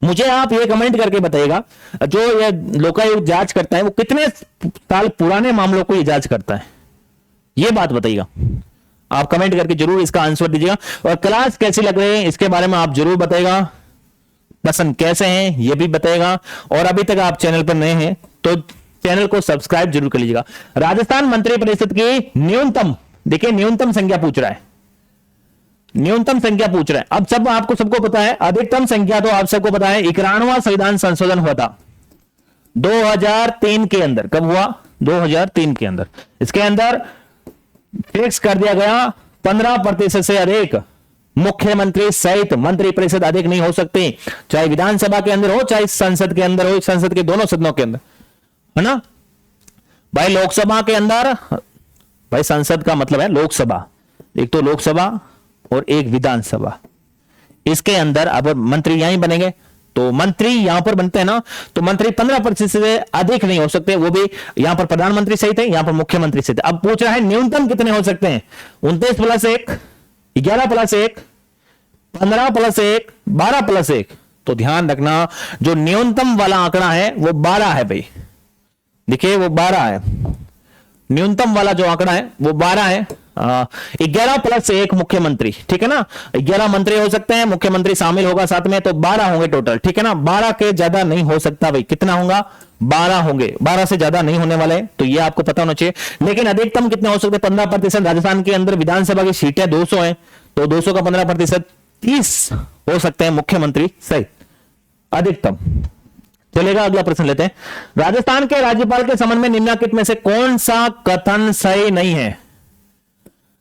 मुझे आप ये कमेंट करके बताइएगा, जो ये लोकायुक्त जांच करता है वो कितने साल पुराने मामलों को ये जांच करता है, ये बात बताइएगा। आप कमेंट करके जरूर इसका आंसर दीजिएगा। और क्लास कैसी लग रही है इसके बारे में आप जरूर बताइएगा, पसंद कैसे हैं ये भी बताइएगा। और अभी तक आप चैनल पर नए हैं तो चैनल को सब्सक्राइब जरूर कर लीजिएगा। राजस्थान मंत्रिपरिषद की न्यूनतम, देखिए न्यूनतम संख्या पूछ रहा है, न्यूनतम संख्या पूछ रहा है। अब सब आपको सबको पता है, अधिकतम संख्या तो आप सबको पता है, 91वां संविधान संशोधन हुआ था 2003 के अंदर। कब हुआ? 2003 के अंदर। इसके अंदर फिक्स कर दिया गया 15% से अधिक मुख्यमंत्री सहित मंत्रिपरिषद अधिक नहीं हो सकते, चाहे विधानसभा के अंदर हो, चाहे संसद के अंदर हो, संसद के दोनों सदनों के अंदर, है ना भाई। लोकसभा के अंदर, भाई संसद का मतलब है लोकसभा, एक तो लोकसभा और एक विधानसभा, इसके अंदर अब मंत्री यहीं बनेंगे, तो मंत्री यहां पर बनते हैं ना, तो मंत्री 15% से अधिक नहीं हो सकते, वो भी यहां पर प्रधानमंत्री सहित है, यहां पर मुख्यमंत्री सहित। अब पूछ रहा है न्यूनतम कितने हो सकते हैं? 29+1, 11+1, 15+1, 12+1। तो ध्यान रखना, जो न्यूनतम वाला आंकड़ा है वो 12 है भाई, देखिए वो 12 है, न्यूनतम वाला जो आंकड़ा है वो 12 है। 11+1 मुख्यमंत्री, ठीक है ना, 11 मंत्री हो सकते हैं, मुख्यमंत्री शामिल होगा साथ में, तो 12 होंगे टोटल, ठीक है ना। 12 के ज्यादा नहीं हो सकता भाई, कितना होगा? 12 होंगे, 12 से ज्यादा नहीं होने वाले, तो ये आपको पता होना चाहिए। लेकिन अधिकतम कितने हो सकते? 15%। राजस्थान के अंदर विधानसभा की सीटें 200 है, तो 200 का 15% 30 हो सकते हैं मुख्यमंत्री सहित, अधिकतम। चलेगा, अगला प्रश्न लेते हैं। राजस्थान के राज्यपाल के संबंध में निम्नलिखित में से कौन सा कथन सही नहीं है?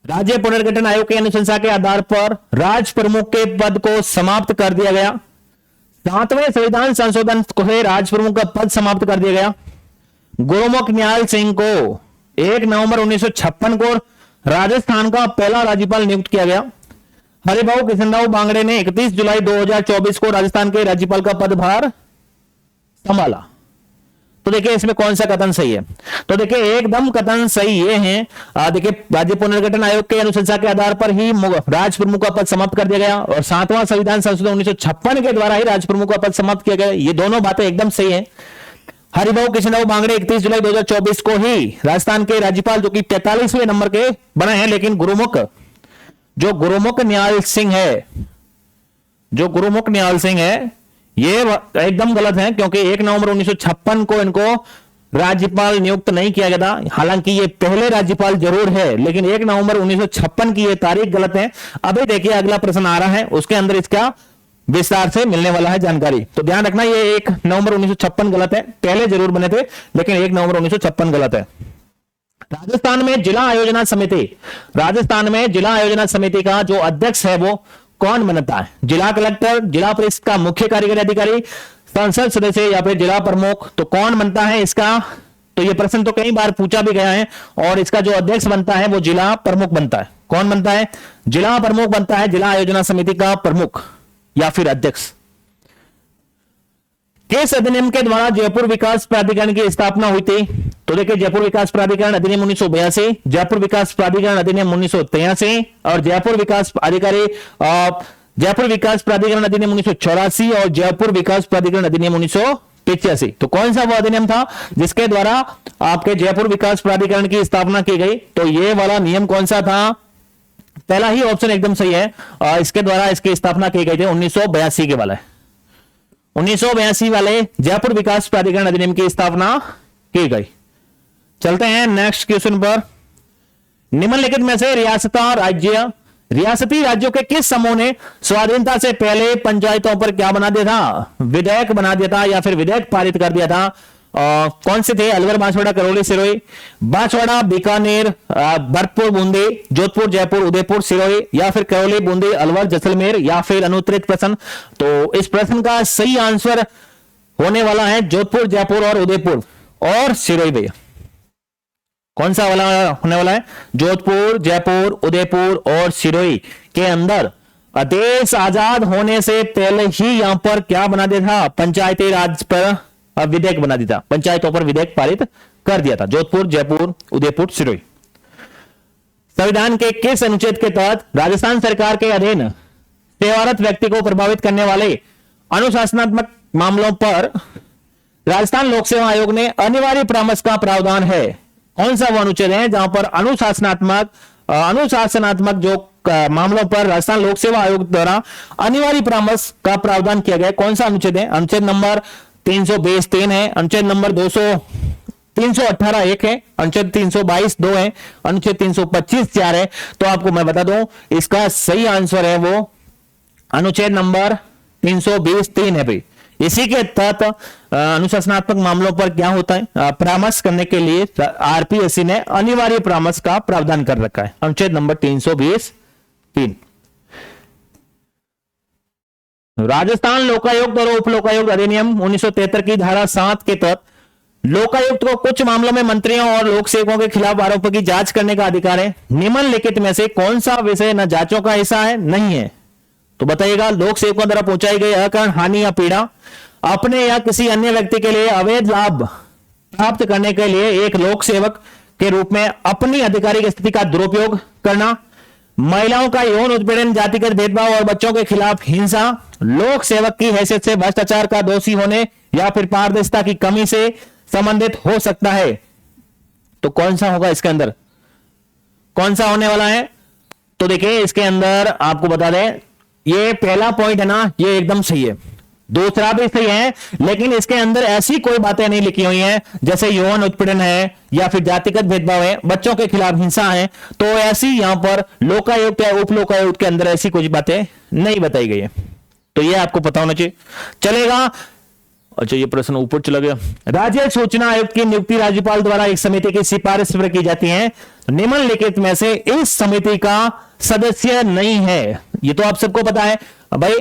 राज्य पुनर्गठन आयोग की अनुशंसा के आधार पर राज प्रमुख के पद को समाप्त कर दिया गया। 7वें संविधान संशोधन से राज प्रमुख का पद समाप्त कर दिया गया। गुरुमुख न्याल सिंह को 1 नवंबर 1956 को राजस्थान का पहला राज्यपाल नियुक्त किया गया। हरिभाऊ किशनराव बांगड़े ने 31 जुलाई 2024 को राजस्थान के राज्यपाल का पदभार संभाला। तो देखिए इसमें कौन सा कथन सही है? तो देखिए एकदम कथन सही ये है, देखिए राज्य पुनर्गठन आयोग के अनुशंसा के आधार पर ही राज प्रमुख का पद समाप्त कर दिया गया, और 7वां संविधान संशोधन 1956 के द्वारा ही राज प्रमुख का पद समाप्त किया गया। ये दोनों बातें एकदम सही है। हरिभाऊ किशनराव बांगड़े 31 जुलाई 2024 को ही राजस्थान के राज्यपाल, जो कि 43वें नंबर के बने हैं, लेकिन गुरुमुख न्याल सिंह है, ये एकदम गलत है, क्योंकि 1 नवंबर 1956 को इनको राज्यपाल नियुक्त नहीं किया गया था। हालांकि ये पहले राज्यपाल जरूर है, लेकिन 1 नवंबर 1956 की ये तारीख गलत है। अभी देखिए अगला प्रश्न आ रहा है, उसके अंदर इसका विस्तार से मिलने वाला है जानकारी। तो ध्यान रखना, ये 1 नवंबर 1956 गलत है, पहले जरूर बने थे, लेकिन 1 नवंबर 1956 गलत है। राजस्थान में जिला आयोजना समिति का जो अध्यक्ष है वो कौन बनता है? जिला कलेक्टर, जिला परिषद का मुख्य कार्यकारी अधिकारी, संसद सदस्य या फिर जिला प्रमुख? तो कौन बनता है इसका? तो ये प्रश्न तो कई बार पूछा भी गया है, और इसका जो अध्यक्ष बनता है वो जिला प्रमुख बनता है। कौन बनता है? जिला प्रमुख बनता है, जिला आयोजना समिति का प्रमुख या फिर अध्यक्ष। किस अधिनियम के द्वारा जयपुर विकास प्राधिकरण की स्थापना हुई थी? तो देखिए जयपुर विकास प्राधिकरण अधिनियम 1982, जयपुर विकास प्राधिकरण अधिनियम 1983 और जयपुर विकास प्राधिकरण अधिनियम 1984 और जयपुर विकास प्राधिकरण अधिनियम 1985। तो कौन सा वो अधिनियम था जिसके द्वारा आपके जयपुर विकास प्राधिकरण की स्थापना की गई? तो ये वाला नियम कौन सा था? पहला ही ऑप्शन एकदम सही है, इसके द्वारा इसकी स्थापना की गई थी 1982 के वाला 1982 वाले जयपुर विकास प्राधिकरण अधिनियम की स्थापना की गई। चलते हैं नेक्स्ट क्वेश्चन पर। निम्नलिखित में से रियासत, राज्य रियासती राज्यों के किस समूह ने स्वाधीनता से पहले पंचायतों पर क्या बना दिया था? विधेयक बना दिया था या फिर विधेयक पारित कर दिया था। कौन से थे? अलवर, बांसवाड़ा, करौली, सिरोही। बांसवाड़ा, बीकानेर, भरतपुर, बूंदी, जोधपुर, जयपुर, उदयपुर, सिरोही, या फिर करौली, बूंदी, अलवर, जैसलमेर, या फिर अनुत्तरित प्रश्न। तो इस प्रश्न का सही आंसर होने वाला है जोधपुर, जयपुर और उदयपुर और सिरोही। भैया कौन सा वाला होने वाला है? जोधपुर, जयपुर, उदयपुर और सिरोही के अंदर देश आजाद होने से पहले ही यहां पर क्या बना दिया था? पंचायती राज पर विधेयक बना दिया था, पंचायतों पर विधेयक पारित कर दिया था। जोधपुर, जयपुर, उदयपुर, सिरोही। संविधान के किस अनुच्छेद के तहत राजस्थान सरकार के अधीन सेवारत व्यक्ति को प्रभावित करने वाले अनुशासनात्मक मामलों पर राजस्थान लोक सेवा आयोग ने अनिवार्य परामर्श का प्रावधान है? कौन सा वो अनुच्छेद है जहां पर अनुशासनात्मक जो मामलों पर राजस्थान लोक सेवा आयोग द्वारा अनिवार्य परामर्श का प्रावधान किया गया? कौन सा अनुच्छेद है? अनुच्छेद नंबर 320(3) है, अनुच्छेद नंबर 318(1) है, अनुच्छेद 322(2) है, अनुच्छेद 325(4) है। तो आपको मैं बता दूं इसका सही आंसर है वो अनुच्छेद नंबर 320(3) है भाई। इसी के तहत अनुशासनात्मक मामलों पर क्या होता है? परामर्श करने के लिए आरपीएससी ने अनिवार्य परामर्श का प्रावधान कर रखा है, अनुच्छेद नंबर 320(3). राजस्थान लोकायुक्त और उप लोकायुक्त अधिनियम 1973 की धारा 7 के तहत लोकायुक्त को कुछ मामलों में मंत्रियों और लोक सेवकों के खिलाफ आरोपों की जांच करने का अधिकार है। निम्नलिखित में से कौन सा विषय न जांचों का हिस्सा है, नहीं है? तो बताइएगा। लोक सेवकों द्वारा पहुंचाई गई अकारण हानि या पीड़ा, अपने या किसी अन्य व्यक्ति के लिए अवैध लाभ प्राप्त करने के लिए एक लोक सेवक के रूप में अपनी आधिकारिक स्थिति का दुरुपयोग करना, महिलाओं का यौन उत्पीड़न, जातिगत भेदभाव और बच्चों के खिलाफ हिंसा, लोक सेवक की हैसियत से भ्रष्टाचार का दोषी होने या फिर पारदर्शिता की कमी से संबंधित हो सकता है। तो कौन सा होगा इसके अंदर? कौन सा होने वाला है? तो देखिए इसके अंदर आपको बता दें, ये पहला पॉइंट है ना, ये एकदम सही है, दूसरा भी सही है, लेकिन इसके अंदर ऐसी कोई बातें नहीं लिखी हुई हैं जैसे यौन उत्पीड़न है या फिर जातिगत भेदभाव है, बच्चों के खिलाफ हिंसा है। तो ऐसी यहां पर लोकायुक्त या उप लोकायुक्त के अंदर ऐसी कुछ बातें नहीं बताई गई है। तो ये आपको पता होना चाहिए, चलेगा। अच्छा ये प्रश्न ऊपर चला गया। राज्य सूचना आयुक्त की नियुक्ति राज्यपाल द्वारा एक समिति की सिफारिश पर की जाती है। निम्नलिखित में से इस समिति का सदस्य नहीं है। ये तो आप सबको पता है भाई,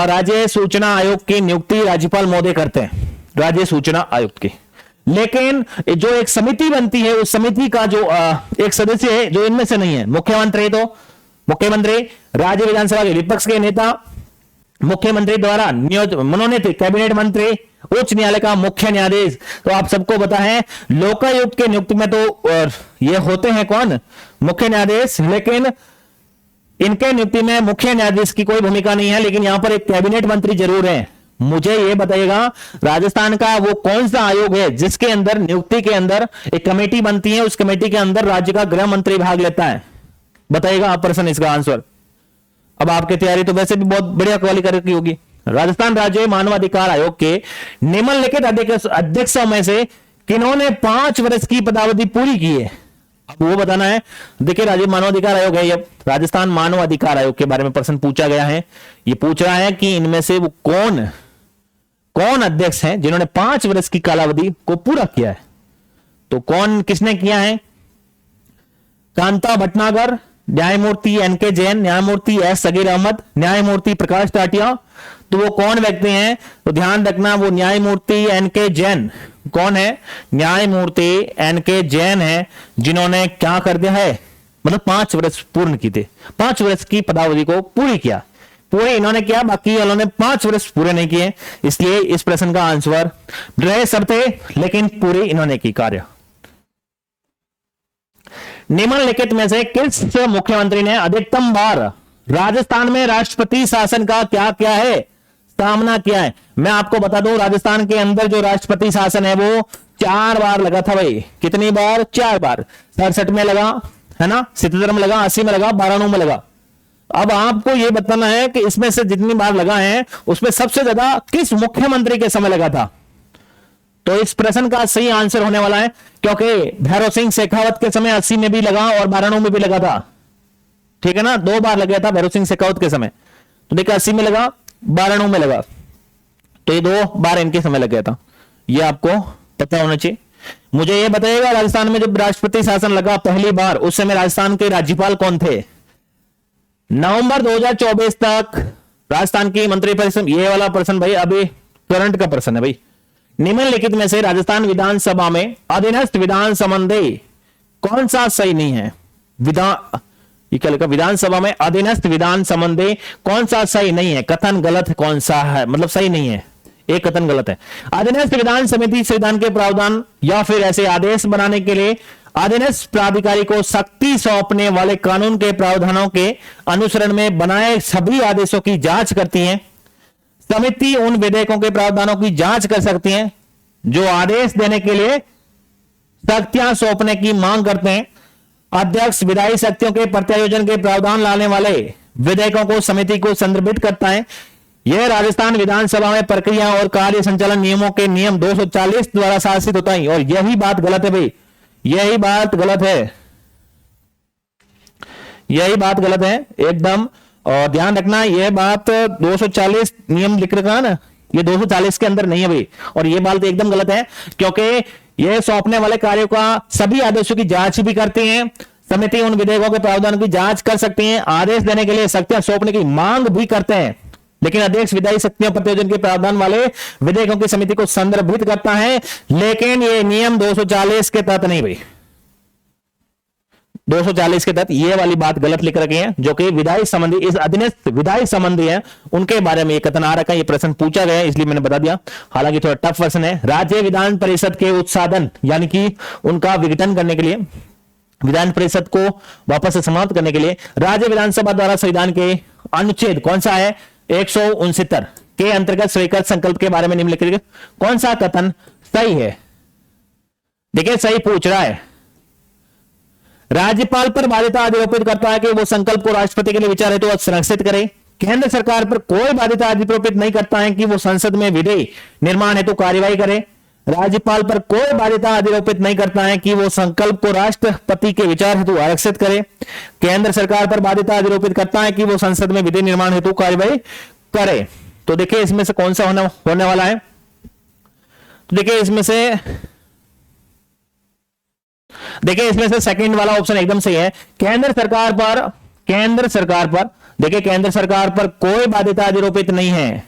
राज्य सूचना आयोग की नियुक्ति राज्यपाल महोदय करते हैं, राज्य सूचना आयुक्त की। लेकिन जो एक समिति बनती है उस समिति का जो एक सदस्य है जो इनमें से नहीं है। मुख्यमंत्री, तो मुख्यमंत्री, राज्य विधानसभा के विपक्ष के नेता, मुख्यमंत्री द्वारा मनोनीत कैबिनेट मंत्री, उच्च न्यायालय का मुख्य न्यायाधीश। तो आप सबको पता है लोकायुक्त के नियुक्ति में तो ये होते हैं कौन? मुख्य न्यायाधीश। लेकिन इनके नियुक्ति में मुख्य न्यायाधीश की कोई भूमिका नहीं है, लेकिन यहां पर एक कैबिनेट मंत्री जरूर है। मुझे यह बताइएगा राजस्थान का वो कौन सा आयोग है जिसके अंदर नियुक्ति के अंदर एक कमेटी बनती है, उस कमेटी के अंदर राज्य का गृह मंत्री भाग लेता है? बताइएगा आप प्रश्न इसका आंसर। अब आपकी तैयारी तो वैसे भी बहुत बढ़िया क्वालिफाई की होगी। राजस्थान राज्य मानवाधिकार आयोग के निम्नलिखित अध्यक्षों में से किन्होंने 5 वर्ष की पदावधि पूरी की है? अब वो बताना है। देखिए राज्य मानवाधिकार आयोग है, ये राजस्थान मानव अधिकार आयोग के बारे में प्रश्न पूछा गया है। ये पूछ रहा है कि इनमें से वो कौन अध्यक्ष हैं जिन्होंने 5 वर्ष की कालावधि को पूरा किया है? तो कौन किसने किया है? कांता भटनागर, न्यायमूर्ति एनके जैन, न्यायमूर्ति एस सगीर अहमद, न्यायमूर्ति प्रकाश टाटिया। तो वो कौन व्यक्ति हैं? तो ध्यान रखना वो न्यायमूर्ति एनके जैन कौन है? न्यायमूर्ति एनके जैन है जिन्होंने क्या कर दिया है, मतलब 5 वर्ष पूर्ण की थे, 5 वर्ष की पदावधि को पूरी किया। पूरे इन्होंने किया, बाकी उन्होंने 5 वर्ष पूरे नहीं किए। इसलिए इस प्रश्न का आंसर रहे सब थे, लेकिन पूरी इन्होंने की कार्य। निम्नलिखित में से किस मुख्यमंत्री ने अधिकतम बार राजस्थान में राष्ट्रपति शासन का क्या किया है, सामना किया है? मैं आपको बता दूं राजस्थान के अंदर जो राष्ट्रपति शासन है वो 4 बार लगा था भाई। कितनी बार? 4 बार। 67 में लगा है ना, 77 में लगा, 80 में लगा, 92 में लगा। अब आपको यह बताना है कि इसमें से जितनी बार लगा है उसमें सबसे ज्यादा किस मुख्यमंत्री के समय लगा था? तो इस प्रश्न का सही आंसर होने वाला है, क्योंकि भैरव सिंह शेखावत के समय 80 में भी लगा और 92 में भी लगा था। ठीक है ना, 2 बार लग गया था भैरव सिंह शेखावत के समय। तो देखिए 80 में लगा, 92 में लगा, तो ये 2 बार इनके समय लग गया था, ये आपको पता होना चाहिए। मुझे ये बताइएगा, राजस्थान में जब राष्ट्रपति शासन लगा पहली बार, उस समय राजस्थान के राज्यपाल कौन थे? नवंबर 2024 तक राजस्थान की मंत्रिपरिषद, ये वाला प्रश्न भाई अभी करंट का प्रश्न है भाई। निम्नलिखित में से राजस्थान विधानसभा में अधीनस्थ विधान संबंधी कौन सा सही नहीं है? ये क्या लिखा? विधानसभा में अधीनस्थ विधान संबंधी कौन सा सही नहीं है? कथन गलत है, कौन सा है मतलब सही नहीं है, एक कथन गलत है। अधीनस्थ विधान समिति संविधान के प्रावधान या फिर ऐसे आदेश बनाने के लिए अधीनस्थ प्राधिकारी को शक्ति सौंपने वाले कानून के प्रावधानों के अनुसरण में बनाए सभी आदेशों की जांच करती है। समिति उन विधेयकों के प्रावधानों की जांच कर सकती है जो आदेश देने के लिए शक्तियां सौंपने की मांग करते हैं। अध्यक्ष विधायी शक्तियों के प्रत्यायोजन के प्रावधान लाने वाले विधेयकों को समिति को संदर्भित करता है। यह राजस्थान विधानसभा में प्रक्रिया और कार्य संचालन नियमों के नियम 240 द्वारा शासित होता है। और यही बात गलत है भाई, यही बात गलत है, यही बात गलत है एकदम। और ध्यान रखना, यह बात 240 नियम लिख रखा है ना, ये 240 के अंदर नहीं है भाई। और यह बात एकदम गलत है, क्योंकि यह सौंपने वाले कार्यों का सभी आदेशों की जांच भी करती है। समिति उन विधेयकों के प्रावधान की जांच कर सकती है, आदेश देने के लिए शक्तियां सौंपने की मांग भी करते हैं। लेकिन अध्यक्ष विधायी शक्तियों प्रत्यायोजन के प्रावधान वाले विधेयकों की समिति को संदर्भित करता है, लेकिन ये नियम 240 के तहत नहीं भाई। 240 के तहत ये वाली बात गलत लिख रखी है, जो कि विधायी संबंधी, इस अधीनस्थ विधायी संबंधी है, उनके बारे में ये कथन आ रखा है। ये प्रश्न पूछा गया है, इसलिए मैंने बता दिया। हालांकि थोड़ा टफ प्रश्न है। राज्य विधान परिषद के उत्साधन यानी कि उनका विघटन करने के लिए, विधान परिषद को वापस से समाप्त करने के लिए राज्य विधानसभा द्वारा संविधान के अनुच्छेद कौन सा है 169 के अंतर्गत स्वीकृत संकल्प के बारे में निम्नलिखित कौन सा कथन सही है? देखिए सही पूछ रहा है। राज्यपाल पर बाध्यता आरोपित करता है कि वो संकल्प को राष्ट्रपति के लिए विचार हेतु संरक्षित करे। केंद्र सरकार पर कोई बाध्यता आरोपित नहीं करता है कि वो संसद में विधेयक निर्माण हेतु कार्यवाही करे। राज्यपाल पर कोई बाध्यता आरोपित नहीं करता है कि वो संकल्प को राष्ट्रपति के विचार हेतु आरक्षित करे। केंद्र सरकार पर बाध्यता आरोपित करता है कि वो संसद में विधेयक निर्माण हेतु कार्यवाही करे। तो देखिए इसमें से कौन सा होने वाला है? तो देखिए इसमें से सेकंड वाला ऑप्शन एकदम सही है। केंद्र सरकार पर देखिए, केंद्र सरकार पर कोई बाध्यता आरोपित नहीं है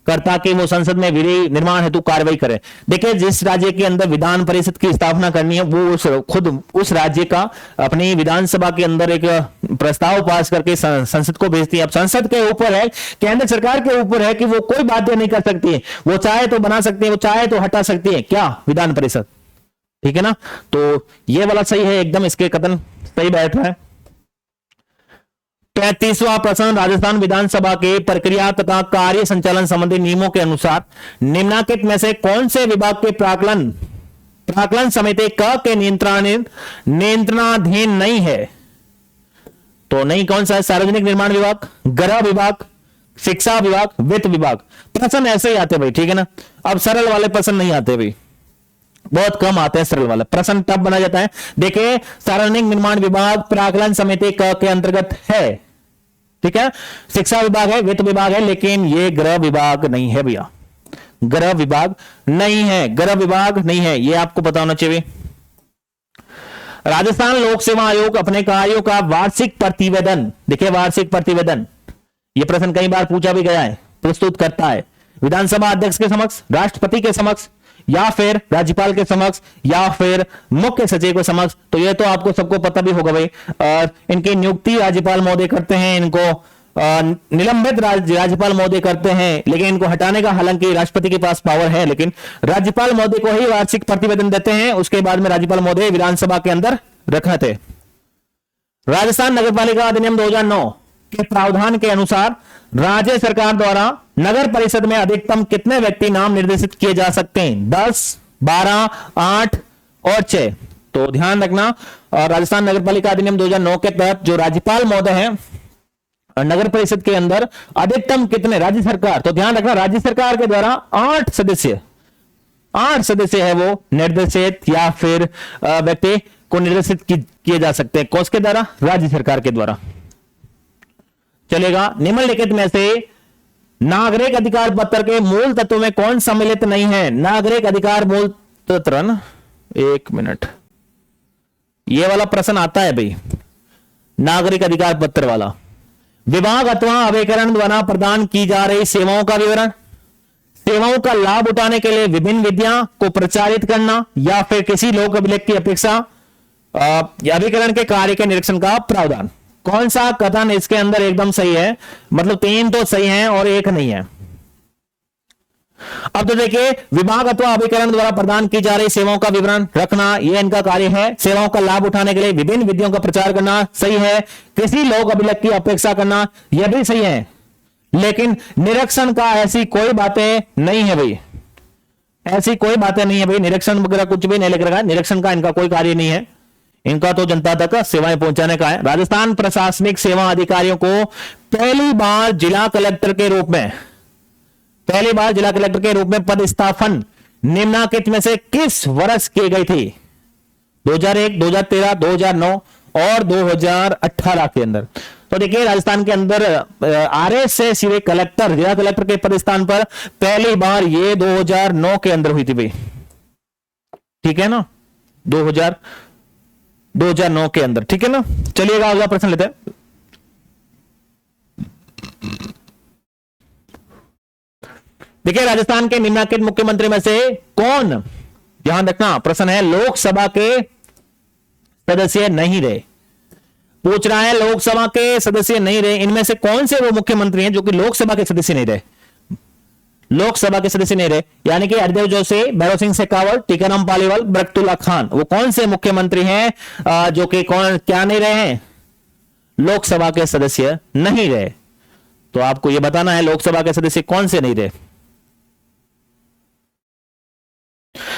करता कि वो संसद में विधेयक निर्माण हेतु कार्रवाई करे। देखिए जिस राज्य के अंदर विधान परिषद की स्थापना करनी है, वो खुद उस राज्य का अपनी विधानसभा के अंदर एक प्रस्ताव पास करके संसद को भेजती है। अब संसद के ऊपर है, केंद्र सरकार के ऊपर है कि वो कोई बाध्य नहीं कर सकती है। वो चाहे तो बना सकती है, वो चाहे तो हटा सकती है क्या विधान परिषद, ठीक है ना। तो ये वाला सही है एकदम, इसके कथन सही बैठ रहा है। 35वां प्रश्न, राजस्थान विधानसभा के प्रक्रिया तथा कार्य संचालन संबंधी नियमों के अनुसार निम्नलिखित में से कौन से विभाग के प्राक्कलन समिति क के नियंत्रणाधीन नहीं है? तो नहीं कौन सा है? सार्वजनिक निर्माण विभाग, गृह विभाग, शिक्षा विभाग, वित्त विभाग। प्रश्न ऐसे ही आते भाई, ठीक है ना। अब सरल वाले प्रश्न नहीं आते भाई, बहुत कम आते हैं सरल वाला प्रश्न, तब बना जाता है। देखिए सार्वजनिक निर्माण विभाग प्राक्कलन समिति क के अंतर्गत है, ठीक है। शिक्षा विभाग है, वित्त विभाग है, लेकिन ये गृह विभाग नहीं है भैया, गृह विभाग नहीं है, गृह विभाग नहीं है, ये आपको पता होना चाहिए। राजस्थान लोक सेवा आयोग अपने कार्यों का वार्षिक प्रतिवेदन, देखिए वार्षिक प्रतिवेदन, यह प्रश्न कई बार पूछा भी गया है, प्रस्तुत करता है विधानसभा अध्यक्ष के समक्ष, राष्ट्रपति के समक्ष, या फिर राज्यपाल के समक्ष, या फिर मुख्य सचिव के समक्ष। तो ये तो आपको सबको पता भी होगा भाई। इनकी नियुक्ति राज्यपाल महोदय करते हैं, इनको निलंबित राज्यपाल महोदय करते हैं, लेकिन इनको हटाने का हालांकि राष्ट्रपति के पास पावर है, लेकिन राज्यपाल महोदय को ही वार्षिक प्रतिवेदन देते हैं। उसके बाद में राज्यपाल महोदय विधानसभा के अंदर रखते थे। राजस्थान नगरपालिका अधिनियम 2009 के प्रावधान के अनुसार राज्य सरकार द्वारा नगर परिषद में अधिकतम कितने व्यक्ति नाम निर्देशित किए जा सकते हैं? 10, 12, 8 और 6। तो ध्यान रखना, राजस्थान नगरपालिका अधिनियम 2009 के तहत जो राज्यपाल महोदय हैं नगर परिषद के अंदर अधिकतम कितने, राज्य सरकार, तो ध्यान रखना राज्य सरकार के द्वारा 8 सदस्य है वो निर्देशित या फिर व्यक्ति को निर्देशित किए जा सकते हैं, कौन के द्वारा? राज्य सरकार के द्वारा। चलेगा। निम्नलिखित में से नागरिक अधिकार पत्र के मूल तत्व में कौन सम्मिलित नहीं है? नागरिक अधिकार मूल तत्व न, एक मिनट, ये वाला प्रश्न आता है भाई, नागरिक अधिकार पत्र वाला। विभाग अथवा अभिकरण द्वारा प्रदान की जा रही सेवाओं का विवरण, सेवाओं का लाभ उठाने के लिए विभिन्न विधियां को प्रचारित करना, या फिर किसी लोक अभिलेख की अपेक्षा अभिकरण के कार्य के निरीक्षण का प्रावधान। कौन सा कथन इसके अंदर एकदम सही है? मतलब 3 तो सही है और 1 नहीं है। अब तो देखिए, विभाग अथवा अभिकरण द्वारा प्रदान की जा रही सेवाओं का विवरण रखना, यह इनका कार्य है। सेवाओं का लाभ उठाने के लिए विभिन्न विधियों का प्रचार करना, सही है। किसी लोक अभिलेख की अपेक्षा करना, यह भी सही है। लेकिन निरीक्षण का ऐसी कोई बातें नहीं है भाई, ऐसी कोई बातें नहीं है भाई। निरीक्षण वगैरह कुछ भी नहीं लिख रखा है। निरीक्षण का इनका कोई कार्य नहीं है। इनका तो जनता तक सेवाएं पहुंचाने का है। राजस्थान प्रशासनिक सेवा अधिकारियों को पहली बार जिला कलेक्टर के रूप में पदस्थापन निम्नलिखित में से किस वर्ष की गई थी? 2001, 2013, 2009 और 2018 के अंदर। तो देखिए, राजस्थान के अंदर आरएस से सीधे कलेक्टर, जिला कलेक्टर के पदस्थान पर पहली बार ये 2009 के अंदर हुई थी भाई, ठीक है ना, 2009 के अंदर, ठीक है ना। चलिएगा अगला प्रश्न लेते हैं। देखिए, राजस्थान के निम्नलिखित मुख्यमंत्री में से कौन, ध्यान रखना प्रश्न है, लोकसभा के सदस्य नहीं रहे। पूछ रहा है लोकसभा के सदस्य नहीं रहे, इनमें से कौन से वो मुख्यमंत्री हैं जो कि लोकसभा के सदस्य नहीं रहे? लोकसभा के सदस्य नहीं रहे, यानी कि हरदेव जोशी, भैरव सिंह शेखावत, टीकाराम पालीवाल, बरकतुल्ला खान, वो कौन से मुख्यमंत्री हैं जो कि कौन क्या नहीं रहे हैं? लोकसभा के सदस्य नहीं रहे। तो आपको यह बताना है लोकसभा के सदस्य कौन से नहीं रहे।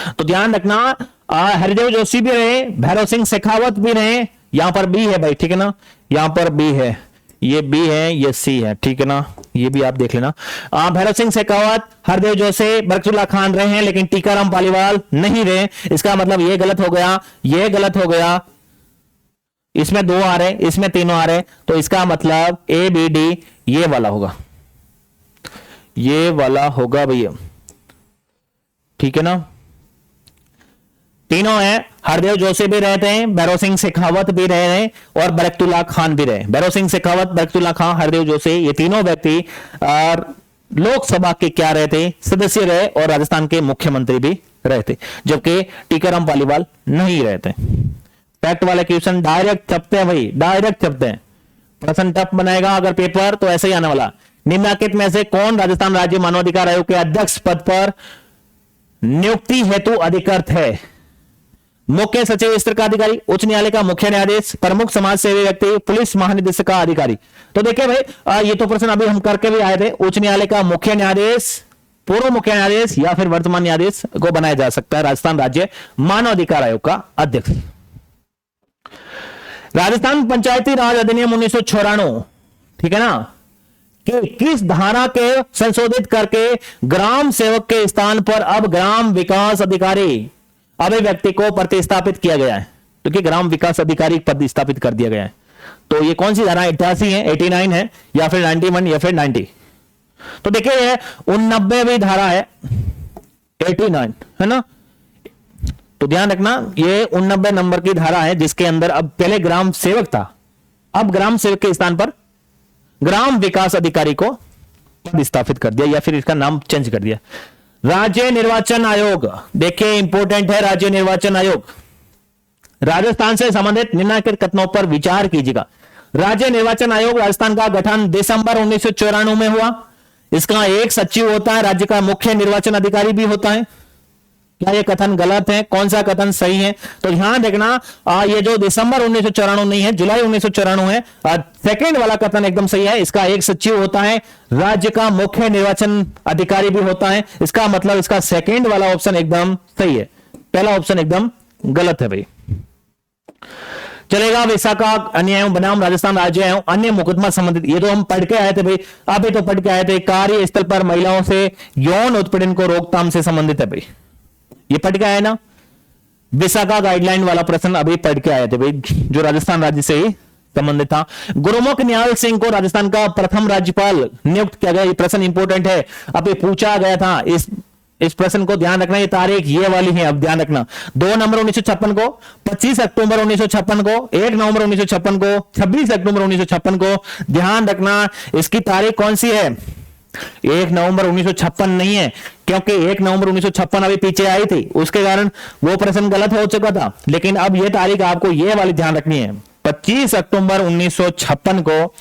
तो ध्यान रखना, हरदेव जोशी भी रहे, भैरव सिंह शेखावत भी रहे, यहां पर बी है भाई, ठीक है ना, यहां पर बी है, ये बी है, ये सी है, ठीक है ना, ये भी आप देख लेना। भैरव सिंह शेखावत, हरदेव जोशी, बरकतुल्ला खान रहे हैं, लेकिन टीकाराम पालीवाल नहीं रहे। इसका मतलब ये गलत हो गया, ये गलत हो गया, इसमें 2 आ रहे, इसमें 3 आ रहे, तो इसका मतलब ए बी डी ये वाला होगा, ये वाला होगा भैया, ठीक है ना। तीनों हैं, हरदेव जोशी भी रहते हैं, भैरव सिंह शेखावत भी रहे हैं और बरकतुल्ला खान भी रहे। भैरव सिंह शेखावत, बरकतुल्ला खान, हरदेव जोशी, ये तीनों व्यक्ति लोकसभा के क्या रहे थे? सदस्य रहे, और राजस्थान के मुख्यमंत्री भी रहे थे, जबकि टीकाराम पालीवाल नहीं रहते। फैक्ट वाले क्वेश्चन डायरेक्ट छपते हैं भाई, डायरेक्ट छपते हैं। प्रश्न टफ बनाएगा अगर पेपर तो ऐसे ही आने वाला। निम्नलिखित में से कौन राजस्थान राज्य मानवाधिकार आयोग के अध्यक्ष पद पर नियुक्ति हेतु अधिकृत है? मुख्य सचिव स्तर का अधिकारी, उच्च न्यायालय का मुख्य न्यायाधीश, प्रमुख समाज सेवी व्यक्ति, पुलिस महानिदेशक का अधिकारी। तो देखिए भाई, ये तो प्रश्न अभी हम करके भी आए थे। उच्च न्यायालय का मुख्य न्यायाधीश, पूर्व मुख्य न्यायाधीश या फिर वर्तमान न्यायाधीश को बनाया जा सकता है राजस्थान राज्य मानवाधिकार आयोग का अध्यक्ष। राजस्थान पंचायती राज अधिनियम 1994, ठीक है ना, कि किस धारा के संशोधित करके ग्राम सेवक के स्थान पर अब ग्राम विकास अधिकारी अभिव्यक्ति को प्रतिस्थापित किया गया है? क्योंकि ग्राम विकास अधिकारी पद स्थापित कर दिया गया है। तो ये कौन सी धारा? 88 है, 89 है, या फिर 91 या फिर 90? तो देखिए, ये 89वीं धारा है, 89 है ना। तो ध्यान रखना, ये 89 नंबर की धारा है, जिसके अंदर अब पहले ग्राम सेवक था, अब ग्राम सेवक के स्थान पर ग्राम विकास अधिकारी को पद स्थापित कर दिया, या फिर इसका नाम चेंज कर दिया। राज्य निर्वाचन आयोग, देखिए इंपॉर्टेंट है राज्य निर्वाचन आयोग। राजस्थान से संबंधित निम्नलिखित कथनों पर विचार कीजिएगा। राज्य निर्वाचन आयोग राजस्थान का गठन दिसंबर 1994 में हुआ। इसका एक सचिव होता है, राज्य का मुख्य निर्वाचन अधिकारी भी होता है। क्या यह कथन गलत है? कौन सा कथन सही है? तो ध्यान देखना, ये जो दिसंबर 1994 नहीं है, जुलाई 1994 है। सेकंड वाला कथन एकदम सही है। इसका एक सचिव होता है, राज्य का मुख्य निर्वाचन अधिकारी भी होता है। इसका मतलब इसका सेकंड वाला ऑप्शन एकदम सही है, पहला ऑप्शन एकदम गलत है भाई। चलेगा। विशाखा अन्याय बनाम राजस्थान राज्य एवं अन्य मुकदमा संबंधित, ये तो हम पढ़ के आए थे भाई, अभी तो पढ़ के आए थे। कार्य स्थल पर महिलाओं से यौन उत्पीड़न को रोकथाम से संबंधित है भाई, ये पढ़ के आए ना। विशाखा गाइडलाइन वाला प्रश्न अभी पढ़ के आए थे भाई, जो राजस्थान राज्य से ही संबंधित था। गुरुमुख न्याल सिंह को राजस्थान का प्रथम राज्यपाल नियुक्त किया गया। ये प्रश्न इंपोर्टेंट है, अभी पूछा गया था। इस प्रश्न को ध्यान रखना, ये तारीख ये वाली है, अब ध्यान रखना। 2 नवंबर 1956 को, 25 अक्टूबर 1956 को, 1 नवंबर 1956 को, 26 अक्टूबर 1956 को। ध्यान रखना इसकी तारीख कौन सी है, 1 नवंबर 1956 नहीं है, क्योंकि 1 नवंबर 1956 अभी पीछे आई थी, उसके कारण वो प्रश्न गलत हो चुका था। लेकिन अब ये तारीख आपको ये वाली ध्यान रखनी है, 25 अक्टूबर 1956 को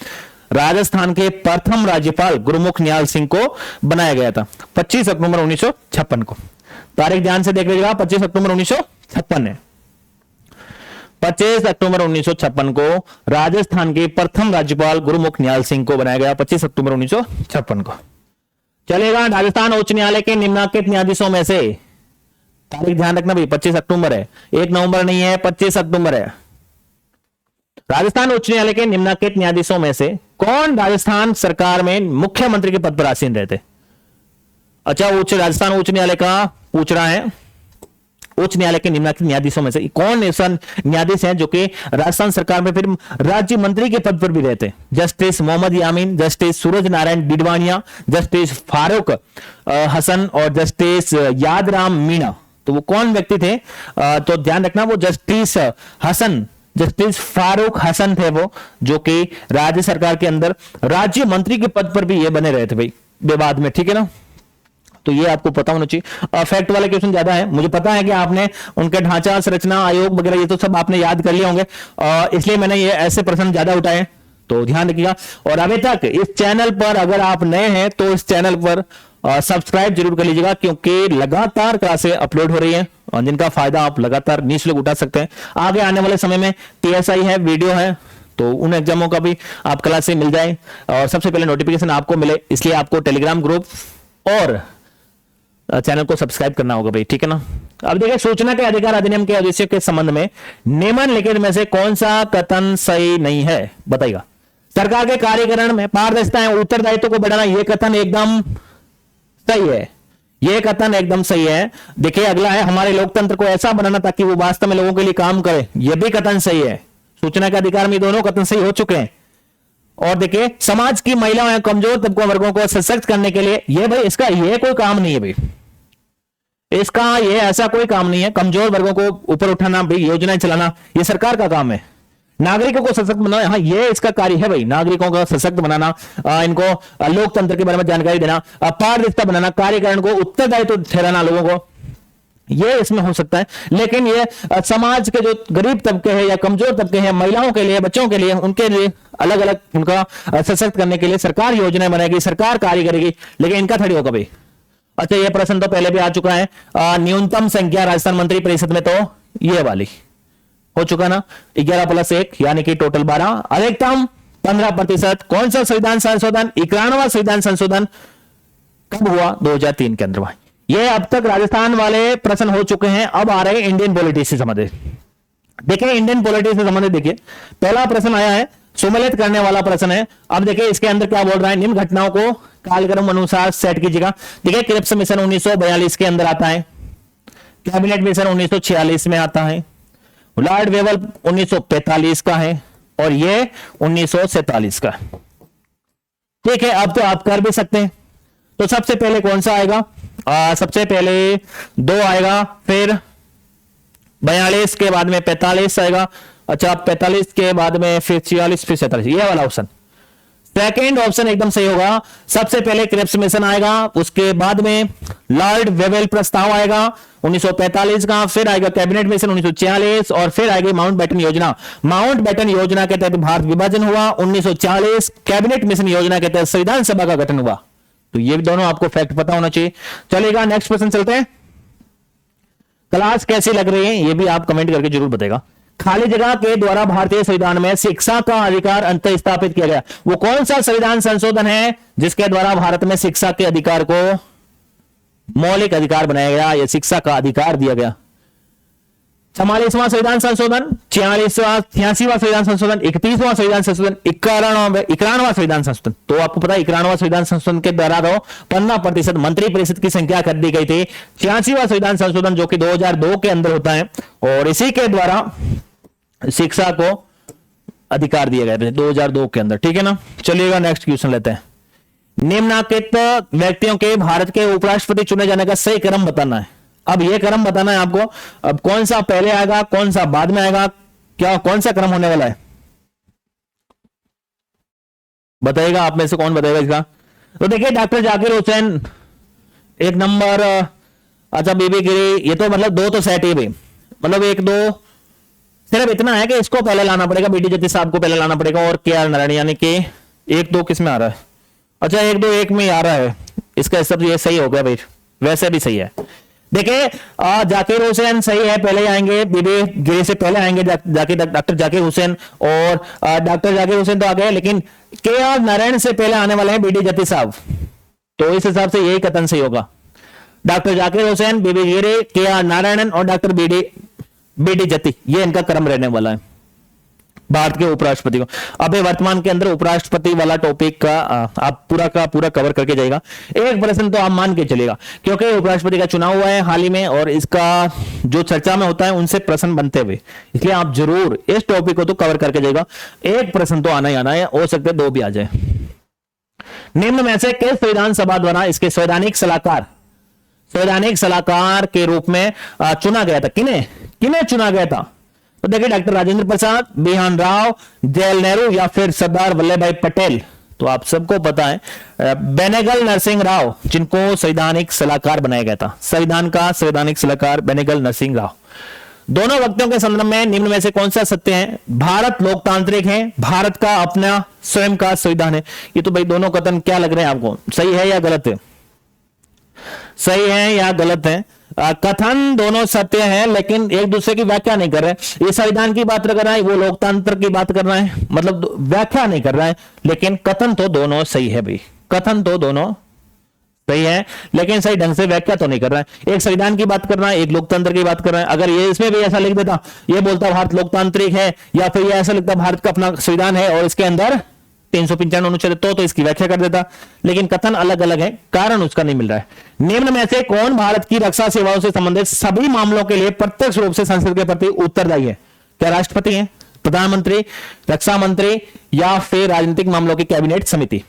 राजस्थान के प्रथम राज्यपाल गुरुमुख न्याल सिंह को बनाया गया था। 25 अक्टूबर 1956 को तारीख ध्यान से देख लीजिएगा, 25 अक्टूबर 1956 है। 25 अक्टूबर 1956 को राजस्थान के प्रथम राज्यपाल गुरुमुख न्याल सिंह को बनाया गया, 25 अक्टूबर 1956 को। चलेगा, राजस्थान उच्च न्यायालय के निम्नलिखित न्यायाधीशों में से, तारीख ध्यान रखना भाई, 25 अक्टूबर है, 1 नवंबर नहीं है, 25 अक्टूबर है। राजस्थान उच्च न्यायालय के निम्नलिखित न्यायाधीशों में से कौन राजस्थान सरकार में मुख्यमंत्री के पद पर आसीन रहते? अच्छा, राजस्थान उच्च न्यायालय का पूछ रहा है, उच्च न्यायालय के निम्नलिखित न्यायाधीशों में से कौन ऐसा न्यायाधीश है जो कि राजस्थान सरकार में फिर राज्य मंत्री के पद पर भी रहते? जस्टिस मोहम्मद यामीन, जस्टिस सूरज नारायण डिडवानिया, जस्टिस फारूक हसन और जस्टिस यादराम मीणा। तो वो कौन व्यक्ति थे? तो ध्यान रखना, वो जस्टिस फारूक हसन थे, वो जो कि राज्य सरकार के अंदर राज्य मंत्री के पद पर भी ये बने रहे थे भाई विवाद में, ठीक है ना। तो ये आपको पता होना चाहिए। फैक्ट वाले क्वेश्चन ज्यादा है, मुझे पता है कि आपने उनके ढांचा संरचना आयोग वगैरह ये तो सब आपने याद कर लिए होंगे, इसलिए मैंने ये ऐसे प्रश्न ज्यादा उठाए, तो ध्यान रखिएगा। और अभी तक इस चैनल पर अगर आप नए हैं तो इस चैनल पर सब्सक्राइब जरूर कर लीजिएगा, क्योंकि लगातार क्लासें अपलोड हो रही है और जिनका फायदा आप लगातार निःशुल्क उठा सकते हैं। आगे आने वाले समय में TSI है, वीडियो है, तो उन एग्जामों का भी आप क्लासें मिल जाए और सबसे पहले नोटिफिकेशन आपको मिले, इसलिए आपको टेलीग्राम ग्रुप और चैनल को सब्सक्राइब करना होगा भाई, ठीक है ना। अब देखिए, सूचना के अधिकार अधिनियम के उद्देश्य के संबंध में निम्नलिखित में से कौन सा कथन सही नहीं है, बताइएगा। सरकार के कार्यकरण में पारदर्शिता है, उत्तरदायित्व को बढ़ाना, यह कथन एकदम सही है, यह कथन एकदम सही है। देखिए, अगला है हमारे लोकतंत्र को ऐसा बनाना ताकि वो वास्तव में लोगों के लिए काम करे, यह भी कथन सही है। सूचना के अधिकार में दोनों कथन सही हो चुके हैं। और देखिए, समाज की महिलाओं या कमजोर तबकों वर्गों को सशक्त करने के लिए, ये भाई इसका ये कोई काम नहीं है भाई, इसका ये ऐसा कोई काम नहीं है। कमजोर वर्गों को ऊपर उठाना भाई, योजनाएं चलाना, ये सरकार का काम है। नागरिकों को सशक्त बनाना, हाँ ये इसका कार्य है भाई, नागरिकों को सशक्त बनाना, इनको लोकतंत्र के बारे में जानकारी देना, पारदर्शिता बनाना, कार्यकरण को उत्तरदायित्व ठहराना लोगों को, ये इसमें हो सकता है। लेकिन ये समाज के जो गरीब तबके हैं या कमजोर तबके हैं, महिलाओं के लिए, बच्चों के लिए, उनके लिए अलग अलग उनका सशक्त करने के लिए सरकार योजनाएं बनाएगी, सरकार कार्य करेगी, लेकिन इनका थोड़ी होगा भाई। अच्छा, ये प्रश्न तो पहले भी आ चुका है, न्यूनतम संख्या राजस्थान मंत्री परिषद में, तो ये वाली हो चुका ना, 11+1 यानी कि टोटल 12, अधिकतम 15%। कौन सा संविधान संशोधन? 91वां संविधान संशोधन कब हुआ? 2003 के अंदर। ये अब तक राजस्थान वाले प्रश्न हो चुके हैं, अब आ रहे हैं इंडियन पॉलिटिक्स से संबंधित। देखिए, इंडियन पॉलिटिक्स से संबंधित देखिए, पहला प्रश्न आया है, सुमेलित करने वाला प्रश्न है। अब देखिए इसके अंदर क्या बोल रहा है, निम्न घटनाओं को कालक्रम अनुसार सेट कीजिएगा। देखिए, क्रिप्स मिशन 1942 के अंदर आता है, कैबिनेट मिशन 1946 में आता है, लॉर्ड वेवल 1945 का है और ये 1947 का। ठीक है, अब तो आप कर भी सकते हैं। तो सबसे पहले कौन सा आएगा? सबसे पहले 2 आएगा, फिर 42 के बाद में 45 आएगा। अच्छा, 45 के बाद में फिर 46, फिर 47, ये वाला ऑप्शन, सेकेंड ऑप्शन एकदम सही होगा। सबसे पहले क्रिप्स मिशन आएगा, उसके बाद में लॉर्ड वेवेल प्रस्ताव आएगा 1945 का, फिर आएगा कैबिनेट मिशन 1946 और फिर आएगी माउंटबेटन योजना। माउंटबेटन योजना के तहत भारत विभाजन हुआ 1940, कैबिनेट मिशन योजना के तहत संविधान सभा का गठन हुआ। तो ये दोनों आपको फैक्ट पता होना चाहिए। चलेगा, नेक्स्ट क्वेश्चन चलते हैं। क्लास कैसी लग रही है ये भी आप कमेंट करके जरूर बताएगा। खाली जगह के द्वारा भारतीय संविधान में शिक्षा का अधिकार अंत स्थापित किया गया, वो कौन सा संविधान संशोधन है जिसके द्वारा भारत में शिक्षा के अधिकार को मौलिक अधिकार बनाया गया या शिक्षा का अधिकार दिया गया? 44वां संविधान संशोधन, 46वां 86वां संविधान संशोधन, 31वां संविधान संशोधन, 91वां संविधान संशोधन। तो आपको पता है 91वां संविधान संशोधन के द्वारा 15% मंत्री परिषद की संख्या कर दी गई थी। 86वां संविधान संशोधन जो कि 2002 के अंदर होता है और इसी के द्वारा शिक्षा को अधिकार दिए गए थे 2002 के अंदर। ठीक है ना, चलिएगा नेक्स्ट क्वेश्चन लेते हैं। निम्नलिखित व्यक्तियों के भारत के उपराष्ट्रपति चुने जाने का सही क्रम बताना है। अब यह क्रम बताना है आपको। अब कौन सा पहले आएगा, कौन सा बाद में आएगा, क्या कौन सा क्रम होने वाला है, बताइएगा। आप में से कौन बताएगा इसका? तो देखिए डॉक्टर जाकिर हुसैन एक नंबर, अच्छा बीबी गिरी, ये तो मतलब दो तो सेट ही भाई, मतलब एक दो सिर्फ इतना है कि इसको पहले लाना पड़ेगा, बीडी जत्ती साहब को पहले लाना पड़ेगा और के आर नारायण, यानी कि एक दो किस में आ रहा है? अच्छा एक दो एक में आ रहा है, इसका सब ये सही हो गया भाई, वैसे भी सही है। देखिए जाकिर हुसैन सही है, पहले आएंगे, बीबी गिरी से पहले आएंगे डॉक्टर जाकिर हुसैन, और डॉक्टर जाकिर हुसैन तो आ गए, लेकिन के आर नारायण से पहले आने वाले हैं बीडी जत्ती साहब। तो इस हिसाब से यही कथन सही होगा, डॉक्टर जाकिर हुसैन, बीबी गिरी, के आर नारायणन और डॉक्टर बीडी जत्ती, ये इनका क्रम रहने वाला है भारत के उपराष्ट्रपति को। अब वर्तमान के अंदर उपराष्ट्रपति वाला टॉपिक का आप पूरा का पूरा कवर करके जाएगा। एक प्रश्न तो आप मान के चलेगा, क्योंकि उपराष्ट्रपति का चुनाव हुआ है हाल ही में और इसका जो चर्चा में होता है उनसे प्रश्न बनते हुए, इसलिए आप जरूर इस टॉपिक को तो कवर करके जाएगा। एक प्रश्न तो आना ही आना है, हो सकते दो भी आ जाए। निम्न में से किस संविधान सभा द्वारा इसके संवैधानिक सलाहकार के रूप में चुना गया था? किन्हें चुना गया था? तो देखिए डॉक्टर राजेंद्र प्रसाद, बिहान राव, जवाहरलाल नेहरू या फिर सरदार वल्लभ भाई पटेल। तो आप सबको पता है बेनेगल नरसिंह राव, जिनको संवैधानिक सलाहकार बनाया गया था, संविधान का संवैधानिक सलाहकार बेनेगल नरसिंह राव। दोनों व्यक्तियों के संदर्भ में निम्न में से कौन सा सत्य है? भारत लोकतांत्रिक है, भारत का अपना स्वयं का संविधान है। ये तो भाई दोनों कथन क्या लग रहे हैं आपको, सही है या गलत है? सही है या गलत है? कथन दोनों सत्य है, लेकिन एक दूसरे की व्याख्या नहीं कर रहे। ये संविधान की बात कर रहा है, वो लोकतंत्र की बात कर रहा है, मतलब व्याख्या नहीं कर रहा है, लेकिन कथन तो दोनों सही है भाई, कथन तो दोनों सही है, लेकिन सही ढंग से व्याख्या तो नहीं कर रहा है। एक संविधान की बात कर रहा है, एक लोकतंत्र की बात कर रहा है। अगर ये इसमें भी ऐसा लिख देता, ये बोलता भारत लोकतांत्रिक है, या फिर ये ऐसा लिखता भारत का अपना संविधान है और इसके अंदर 395 अनुच्छेद तो इसकी व्याख्या कर देता, लेकिन कथन अलग अलग है, कारण उसका नहीं मिल रहा है। निम्न में से कौन भारत की रक्षा सेवाओं से संबंधित सभी मामलों के लिए प्रत्यक्ष रूप से संसद के प्रति उत्तरदायी है? क्या राष्ट्रपति है, प्रधानमंत्री, रक्षा मंत्री या फिर राजनीतिक मामलों की कैबिनेट समिति?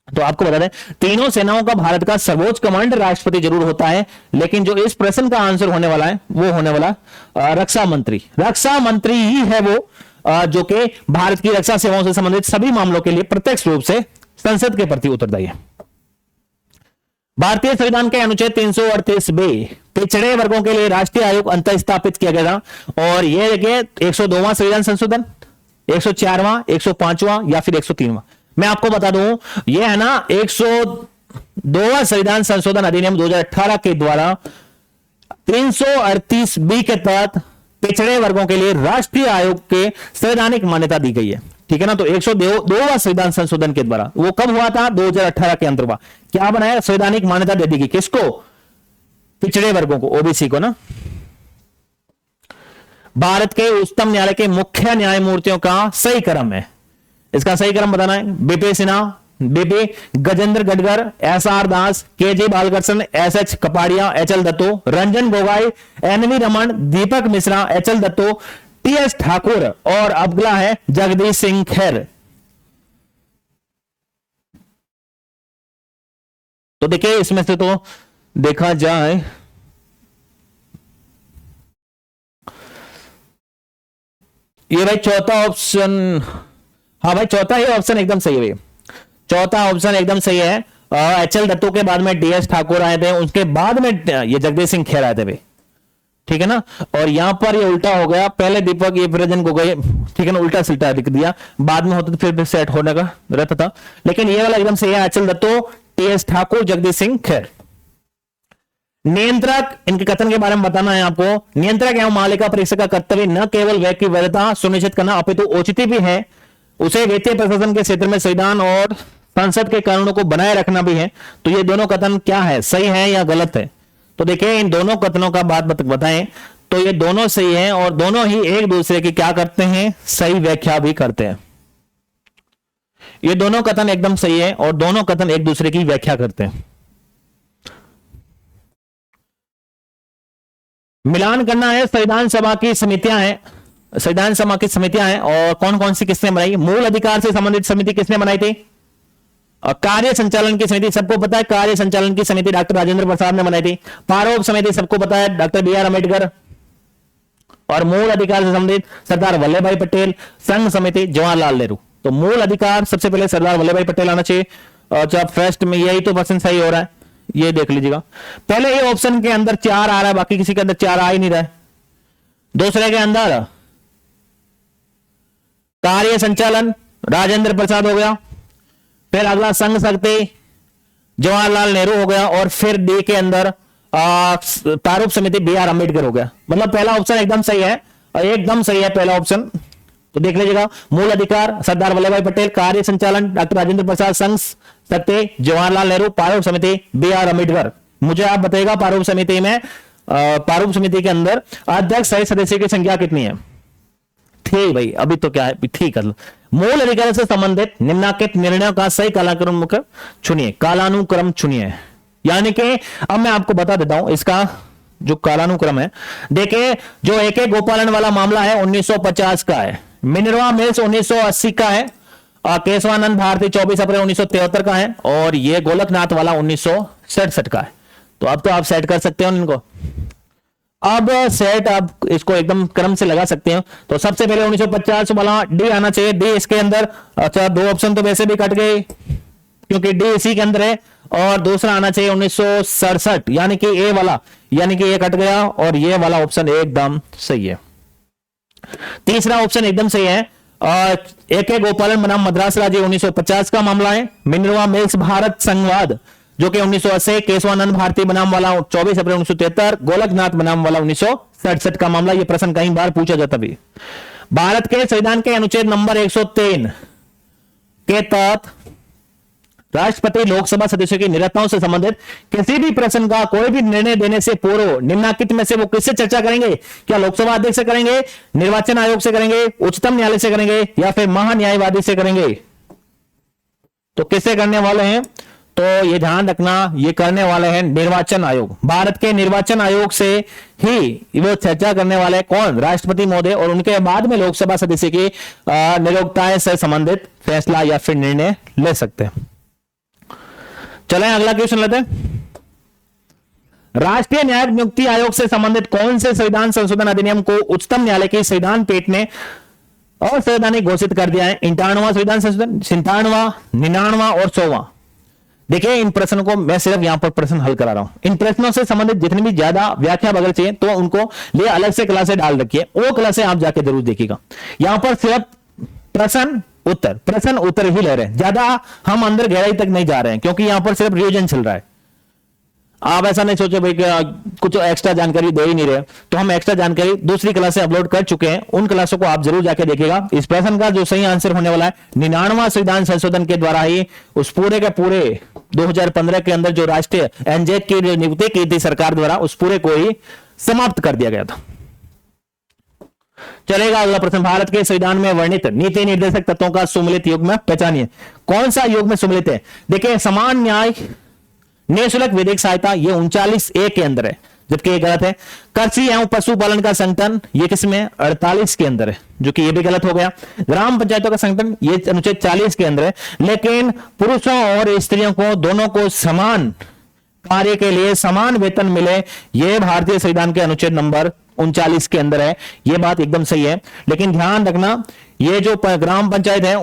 तो आपको बता दें तीनों सेनाओं का भारत का सर्वोच्च कमांडर राष्ट्रपति जरूर होता है, लेकिन जो इस प्रश्न का आंसर होने वाला है वो होने वाला रक्षा मंत्री। रक्षा मंत्री ही है वो जो कि भारत की रक्षा सेवाओं से संबंधित सभी मामलों के लिए प्रत्यक्ष रूप से संसद के प्रति उत्तरदायी है। भारतीय संविधान के अनुच्छेद 338 बे पिछड़े वर्गों के लिए राष्ट्रीय आयोग अंतः स्थापित किया गया था, और यह देखिए 102वां संविधान संशोधन, 104वां, 105वां या फिर 103वां। मैं आपको बता दूं यह है ना 102वां संविधान संशोधन अधिनियम 2018 के द्वारा 338 बी के तहत पिछड़े वर्गों के लिए राष्ट्रीय आयोग के संवैधानिक मान्यता दी गई है। ठीक है ना, तो 102वां संविधान संशोधन के द्वारा वो कब हुआ था? 2018 के अंदर हुआ। क्या बनाया? संवैधानिक मान्यता दे दी गई, किसको? पिछड़े वर्गों को, ओबीसी को ना। भारत के उच्चतम न्यायालय के मुख्य न्यायमूर्तियों का सही क्रम है, इसका सही क्रम बताना है। BP Sinha, BP Gajendra Gadkar, SR Das, KG Balakrishna, SH Kapadia, HL Dattu, Ranjan Gogoi, NV Raman, Deepak Mishra, HL Dattu, TS Thakur और अगला है जगदीश सिंह खेर। तो देखिए इसमें से तो देखा जाए ये भाई चौथा ऑप्शन, हाँ भाई चौथा ही ऑप्शन एकदम सही है भाई, चौथा ऑप्शन एकदम सही है। एचएल दत्तो के बाद में डीएस ठाकुर आए थे, उसके बाद में ये जगदीश सिंह खेर आए थे भाई, ठीक है ना। और यहां पर ये उल्टा हो गया, पहले दीपक ये रंजन गोगोई, ठीक है ना, उल्टा सिल्टा लिख दिया, बाद में होता तो फिर सेट होने का रहता था, लेकिन ये वाला एकदम सही है। HL Dattu, TS Thakur, Jagdish Singh Khehar. नियंत्रक, इनके कथन के बारे में बताना है आपको। नियंत्रक एवं मालिका परीक्षक का कर्तव्य न केवल व्यय की वैधता सुनिश्चित करना अपितु औचित्य भी है, उसे वित्तीय प्रशासन के क्षेत्र में संविधान और संसद के कानूनों को बनाए रखना भी है। तो ये दोनों कथन क्या है, सही है या गलत है? तो देखिए इन दोनों कथनों का बात बताएं तो ये दोनों सही हैं और दोनों ही एक दूसरे की क्या करते हैं, सही व्याख्या भी करते हैं। ये दोनों कथन एकदम सही है और दोनों कथन एक दूसरे की व्याख्या करते हैं। मिलान करना है, संविधान सभा की समितियां हैं, संविधान सभा की समितियां हैं और कौन कौन सी किसने बनाई। मूल अधिकार से संबंधित समिति किसने बनाई थी, और कार्य संचालन की समिति सबको पता है, कार्य संचालन की समिति डॉक्टर राजेंद्र प्रसाद ने बनाई थी। प्रारूप समिति सबको पता है, डॉक्टर बी.आर. अम्बेडकर। और मूल अधिकार से संबंधित सरदार वल्लभ भाई पटेल। संघ समिति जवाहरलाल नेहरू। तो मूल अधिकार सबसे पहले सरदार वल्लभ भाई पटेल आना चाहिए। और जब फर्स्ट में यही तो पर्सन सही हो रहा है, ये देख लीजिएगा। पहले ये ऑप्शन के अंदर 4 आ रहा है, बाकी किसी के अंदर 4 आ ही नहीं रहा है। दूसरे के अंदर कार्य संचालन राजेंद्र प्रसाद हो गया, फिर अगला संघ शक्ति जवाहरलाल नेहरू हो गया, और फिर डी के अंदर प्रारूप समिति बी.आर. अम्बेडकर हो गया। मतलब पहला ऑप्शन एकदम सही है, और एकदम सही है पहला ऑप्शन। तो देख लीजिएगा, मूल अधिकार सरदार वल्लभ भाई पटेल, कार्य संचालन डॉक्टर राजेंद्र प्रसाद, संघ शक्ति जवाहरलाल नेहरू, प्रारूप समिति बी.आर. अम्बेडकर। मुझे आप बताइएगा प्रारूप समिति में, प्रारूप समिति के अंदर अध्यक्ष सही सदस्य की संख्या कितनी है। ठीक भाई, अभी तो क्या है, ठीक है। मूल अधिकार से संबंधित निम्नलिखित निर्णयों का सही कालानुक्रम चुनिए, कालानुक्रम चुनिए। यानी कि अब मैं आपको बता देता हूं इसका जो कालानुक्रम है। देखिए, जो AK गोपालन वाला मामला है 1950 का है, मिनर्वा मिल्स 1980 का है, केशवानंद भारती 24 अप्रैल 1973 का है, और ये गोलकनाथ वाला 1967 का है। तो अब तो आप सेट कर सकते हो इनको। अब सेट आप इसको एकदम क्रम से लगा सकते हो। तो सबसे पहले 1950 वाला डी आना चाहिए, डी इसके अंदर। अच्छा, 2 ऑप्शन तो वैसे भी कट गए क्योंकि डी इसी के अंदर है। और दूसरा आना चाहिए 1967, यानी कि ए वाला, यानी कि ये कट गया, और ये वाला ऑप्शन एकदम सही है। तीसरा ऑप्शन एकदम सही है। AK गोपालन बनाम मद्रास राज्य 1950 का मामला है। मिनर्वा मिल्स भारत संघवाद जो कि 1980, केशवानंद भारती बनाम वाला 24 अप्रैल 1973, गोलकनाथ बनाम वाला 1967 का मामला। यह प्रश्न कई बार पूछा जाता भी। भारत के संविधान के अनुच्छेद नंबर 103 के तहत राष्ट्रपति लोकसभा सदस्यों की निरताओं से संबंधित किसी भी प्रश्न का कोई भी निर्णय देने से पूर्व निम्नलिखित में से वो किससे चर्चा करेंगे। क्या लोकसभा अध्यक्ष से करेंगे, निर्वाचन आयोग से करेंगे, उच्चतम न्यायालय से करेंगे, या फिर महान्यायवादी से करेंगे। तो किससे करने वाले हैं, तो ये ध्यान रखना, ये करने वाले हैं निर्वाचन आयोग। भारत के निर्वाचन आयोग से ही वो चर्चा करने वाले हैं। कौन, राष्ट्रपति महोदय, और उनके बाद में लोकसभा सदस्य की नियोक्ताएं से संबंधित फैसला या फिर निर्णय ले सकते हैं। चलें अगला क्वेश्चन लेते हैं। राष्ट्रीय न्यायिक नियुक्ति आयोग से संबंधित कौन से संविधान संशोधन अधिनियम को उच्चतम न्यायालय की संविधान पीठ ने असंवैधानिक घोषित कर दिया है। 58वां संविधान संशोधन, 97वां, 99वां और 100वां। देखिए, इन प्रश्नों को मैं सिर्फ यहां पर प्रश्न हल करा रहा हूं। इन प्रश्नों से संबंधित जितनी भी ज्यादा व्याख्या अगर चाहिए तो उनको लिए अलग से क्लासे डाल रखिए, वो क्लासे आप जाके जरूर देखिएगा। यहां पर सिर्फ प्रश्न उत्तर ही ले रहे हैं, ज्यादा हम अंदर गहराई तक नहीं जा रहे हैं, क्योंकि यहां पर सिर्फ रिवीजन चल रहा है। आप ऐसा नहीं सोचे भाई कुछ एक्स्ट्रा जानकारी दे ही नहीं रहे, तो हम एक्स्ट्रा जानकारी दूसरी क्लास से अपलोड कर चुके हैं, उन क्लासों को आप जरूर जाके देखिएगा। इस प्रश्न का जो सही आंसर होने वाला है 99वां संविधान संशोधन के द्वारा ही उस पूरे के पूरे 2015 के अंदर जो राष्ट्रीय एनजेक की नियुक्ति की थी सरकार द्वारा, उस पूरे को ही समाप्त कर दिया गया था। चलेगा अगला प्रश्न। भारत के संविधान में वर्णित नीति निर्देशक तत्वों का सुमेलित युग्म पहचानिए। कौन सा युग्म सुमेलित है। देखिए, समान न्याय, निःशुल्क विधिक सहायता, ये 39A के अंदर है, जबकि ये गलत है। कृषि एवं पशुपालन का संगठन, ये किसमें 48 के अंदर है, जो कि ये भी गलत हो गया। ग्राम पंचायतों का संगठन, ये अनुच्छेद 40 के अंदर है। लेकिन पुरुषों और स्त्रियों को दोनों को समान कार्य के लिए समान वेतन मिले, ये भारतीय संविधान के अनुच्छेद नंबर 39 के अंदर है। ये बात एकदम सही है। लेकिन ध्यान रखना, ये जो ग्राम पंचायत है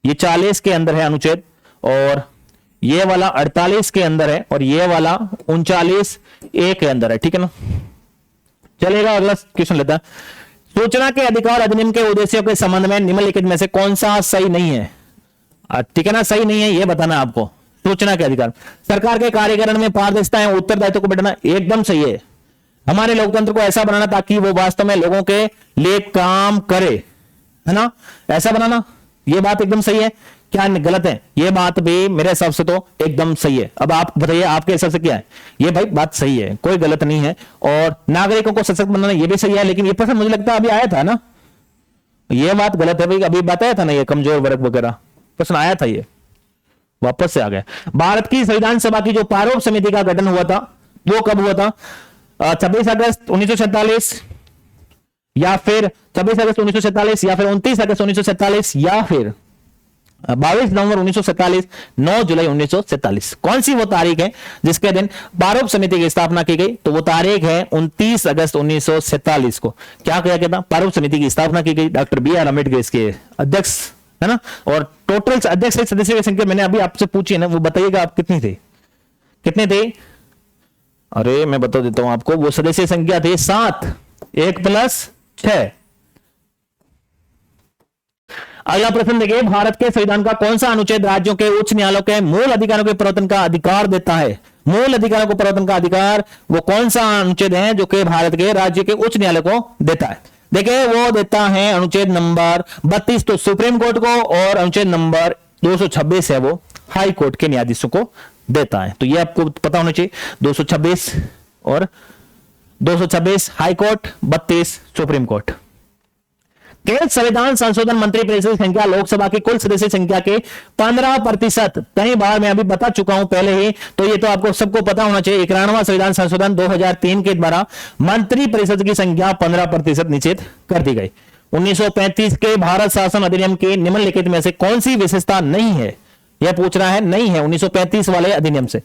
ये 40 के अंदर है अनुच्छेद, और ये वाला 48 के अंदर है, और ये वाला 39A के अंदर है। ठीक है ना। चलेगा अगला क्वेश्चन लेता है। सूचना के अधिकार अधिनियम के उद्देश्यों के संबंध में निम्नलिखित में से कौन सा सही नहीं है। ठीक है ना, सही नहीं है ये बताना आपको। सूचना के अधिकार, सरकार के कार्यकरण में पारदर्शिता है, उत्तरदायित्व को बढ़ाना, एकदम सही है। हमारे लोकतंत्र को ऐसा बनाना ताकि वो वास्तव में लोगों के लिए काम करे, है ना, ऐसा बनाना, ये बात एकदम सही है। क्या गलत है? ये बात भी मेरे हिसाब से तो एकदम सही है। अब आप बताइए आपके हिसाब से क्या है? ये भाई बात सही है, कोई गलत नहीं है। और नागरिकों को सशक्त बनाना ये भी सही है, लेकिन ये प्रश्न मुझे लगता है अभी आया था ना, ये बात गलत है भाई। अभी बताया था ना, ये कमजोर वर्ग वगैरह प्रश्न आया था, ये वापस से आ गया। भारत की संविधान सभा की जो प्रारूप समिति का गठन हुआ था वो कब हुआ था? 26 अगस्त 1947 या फिर 26 अगस्त 1947 या फिर 29 अगस्त 1947 या फिर 22 नवंबर 1947, 9 जुलाई 1947। कौन सी वो तारीख है जिसके दिन प्रारूप समिति की स्थापना की गई? तो वो तारीख है 29 अगस्त 1947 को। क्या किया गया था? प्रारूप समिति की स्थापना की गई। डॉक्टर बी आर अम्बेडकर इसके अध्यक्ष है ना। और टोटल अध्यक्ष सदस्यों की संख्या मैंने अभी आपसे पूछी है ना, वो बताइएगा आप कितनी थे? कितने थे? अरे मैं बता देता हूं आपको, वो सदस्य संख्या थी 7, 1 + 6। अगला प्रश्न देखिए, भारत के संविधान का कौन सा अनुच्छेद राज्यों के उच्च न्यायालयों के मूल अधिकारों के प्रवर्तन का अधिकार देता है? मूल अधिकारों को प्रवर्तन का अधिकार वो कौन सा अनुच्छेद है जो कि भारत के राज्य के उच्च न्यायालय को देता है? देखिए वो देता है अनुच्छेद नंबर 32 तो सुप्रीम कोर्ट को, और अनुच्छेद नंबर 226 है वो हाई कोर्ट के न्यायाधीशों को देता है। तो ये आपको पता होना चाहिए, 226 और 226 हाई कोर्ट, 32 सुप्रीम कोर्ट। केंद्र संविधान संशोधन मंत्री परिषद की संख्या लोकसभा की कुल सदस्य संख्या के 15%। कई बार मैं अभी बता चुका हूं पहले ही, तो ये तो आपको सबको पता होना चाहिए। 91वां संविधान संशोधन 2003 के द्वारा मंत्री परिषद की संख्या 15% निश्चित कर दी गई। 1935 के भारत शासन अधिनियम के निम्नलिखित में से कौन सी विशेषता नहीं है? यह पूछ रहा है, नहीं है 1935 वाले अधिनियम से।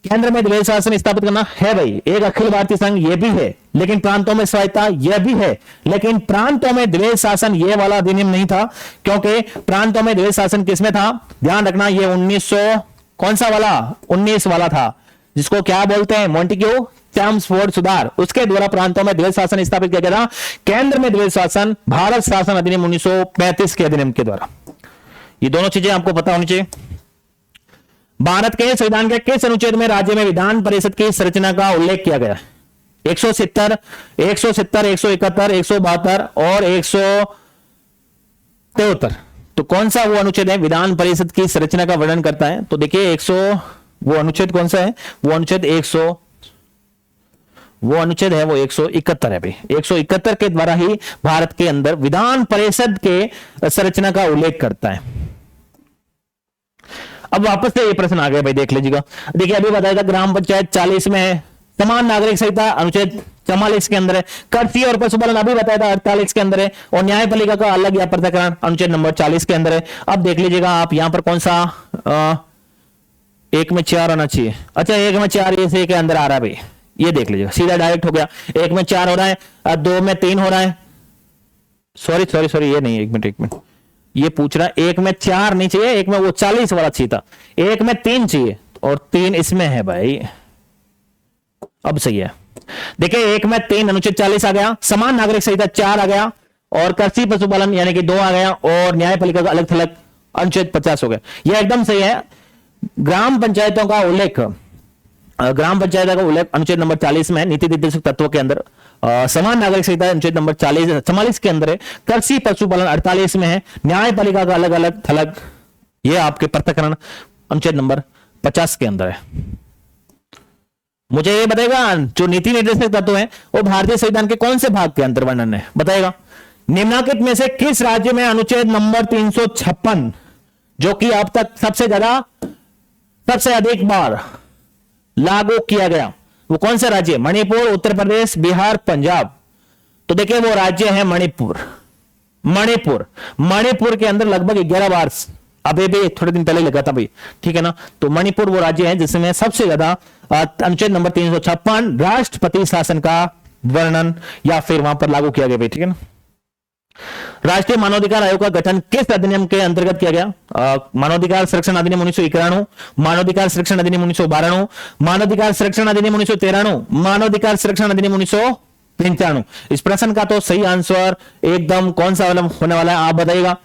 केंद्र में द्वैध शासन स्थापित करना है भाई, एक अखिल भारतीय संघ ये भी है, लेकिन प्रांतों में स्वायत्तता यह भी है, लेकिन प्रांतों में द्वैध शासन ये वाला अधिनियम नहीं था, क्योंकि प्रांतों में द्वैध शासन किसमें था? ध्यान रखना, ये 1900 कौन सा वाला? 19 वाला था, जिसको क्या बोलते हैं? मॉन्टेग्यू चैम्सफोर्ड सुधार, उसके द्वारा प्रांतों में द्वैध शासन स्थापित किया गया था। केंद्र में द्वैध शासन भारत शासन अधिनियम 1935 के अधिनियम के द्वारा। ये दोनों चीजें आपको पता होनी चाहिए। भारत के संविधान के किस अनुच्छेद में राज्य में विधान परिषद की संरचना का उल्लेख किया गया? 170, 171, 171, 172 और 173। तो कौन सा वो अनुच्छेद है विधान परिषद की संरचना का वर्णन करता है? तो देखिए 100 वो अनुच्छेद कौन सा है? वो अनुच्छेद 100 वो अनुच्छेद है वो 171 है भाई। 171 के द्वारा ही भारत के अंदर विधान परिषद के संरचना का उल्लेख करता है। अब वापस से ये प्रश्न आ गया भाई, देख लीजिएगा। देखिए अभी बताया था ग्राम पंचायत 40 में है, समान नागरिक संहिता अनुच्छेद 44 के अंदर है, कृषि और पशुपालन अभी बताया था 48 के अंदर है, और न्यायपालिका का अलग या पृथक्करण अनुच्छेद नंबर 40 के अंदर है। अब देख लीजिएगा आप यहां पर कौन सा 1 में 4 आना चाहिए। अच्छा 1 में 4 ये के अंदर आ रहा है भाई, ये देख लीजिएगा, सीधा डायरेक्ट हो गया। 1 में 4 हो रहा है, 2 में 3 हो रहा है। सॉरी ये नहीं, 1 मिनट ये पूछ रहा है 1 में 4 नहीं चाहिए, 1 में वो 40 वाला चाहिए था, 1 में 3 चाहिए और 3 इसमें है भाई। अब सही है, देखिए 1 में 3 अनुच्छेद 40 आ गया, समान नागरिक संहिता 4 आ गया, और कृषि पशुपालन यानी कि 2 आ गया, और न्यायपालिका का अलग थलग अनुच्छेद 50 हो गया। यह एकदम सही है। ग्राम पंचायतों का उल्लेख अनुच्छेद नंबर 40 में, नीति निर्देशक तत्वों के अंदर समान नागरिक संहिता अनुच्छेद नंबर 44 के अंदर है, कृषि पशुपालन 48 में है, न्यायपालिका का अलग अलग थलग ये आपके पृथक्करण अनुच्छेद नंबर 50 के अंदर है। मुझे ये बताएगा जो नीति निर्देशक तत्व है वो भारतीय संविधान के कौन से भाग के अंतर वर्णन है? बताएगा निम्नलिखित में से किस राज्य में अनुच्छेद नंबर 356 जो कि अब तक सबसे अधिक बार लागू किया गया, वो कौन सा राज्य? मणिपुर, उत्तर प्रदेश, बिहार, पंजाब। तो देखिए वो राज्य है मणिपुर के अंदर लगभग 11 बार, अभी भी थोड़े दिन पहले लगा था भाई, ठीक है ना। तो मणिपुर वो राज्य है जिसमें सबसे ज्यादा अनुच्छेद नंबर 356 राष्ट्रपति शासन का वर्णन या फिर वहां पर लागू किया गया भाई, ठीक है ना। राष्ट्रीय मानवाधिकार आयोग का गठन किस अधिनियम के अंतर्गत किया गया? मानवाधिकार संरक्षण अधिनियम 1991, मानवाधिकार संरक्षण अधिनियम 1992, मानवाधिकार संरक्षण अधिनियम 1993, मानवाधिकार संरक्षण अधिनियम 1995। इस प्रश्न का तो सही आंसर एकदम कौन सा होने वाला है आप बताइएगा।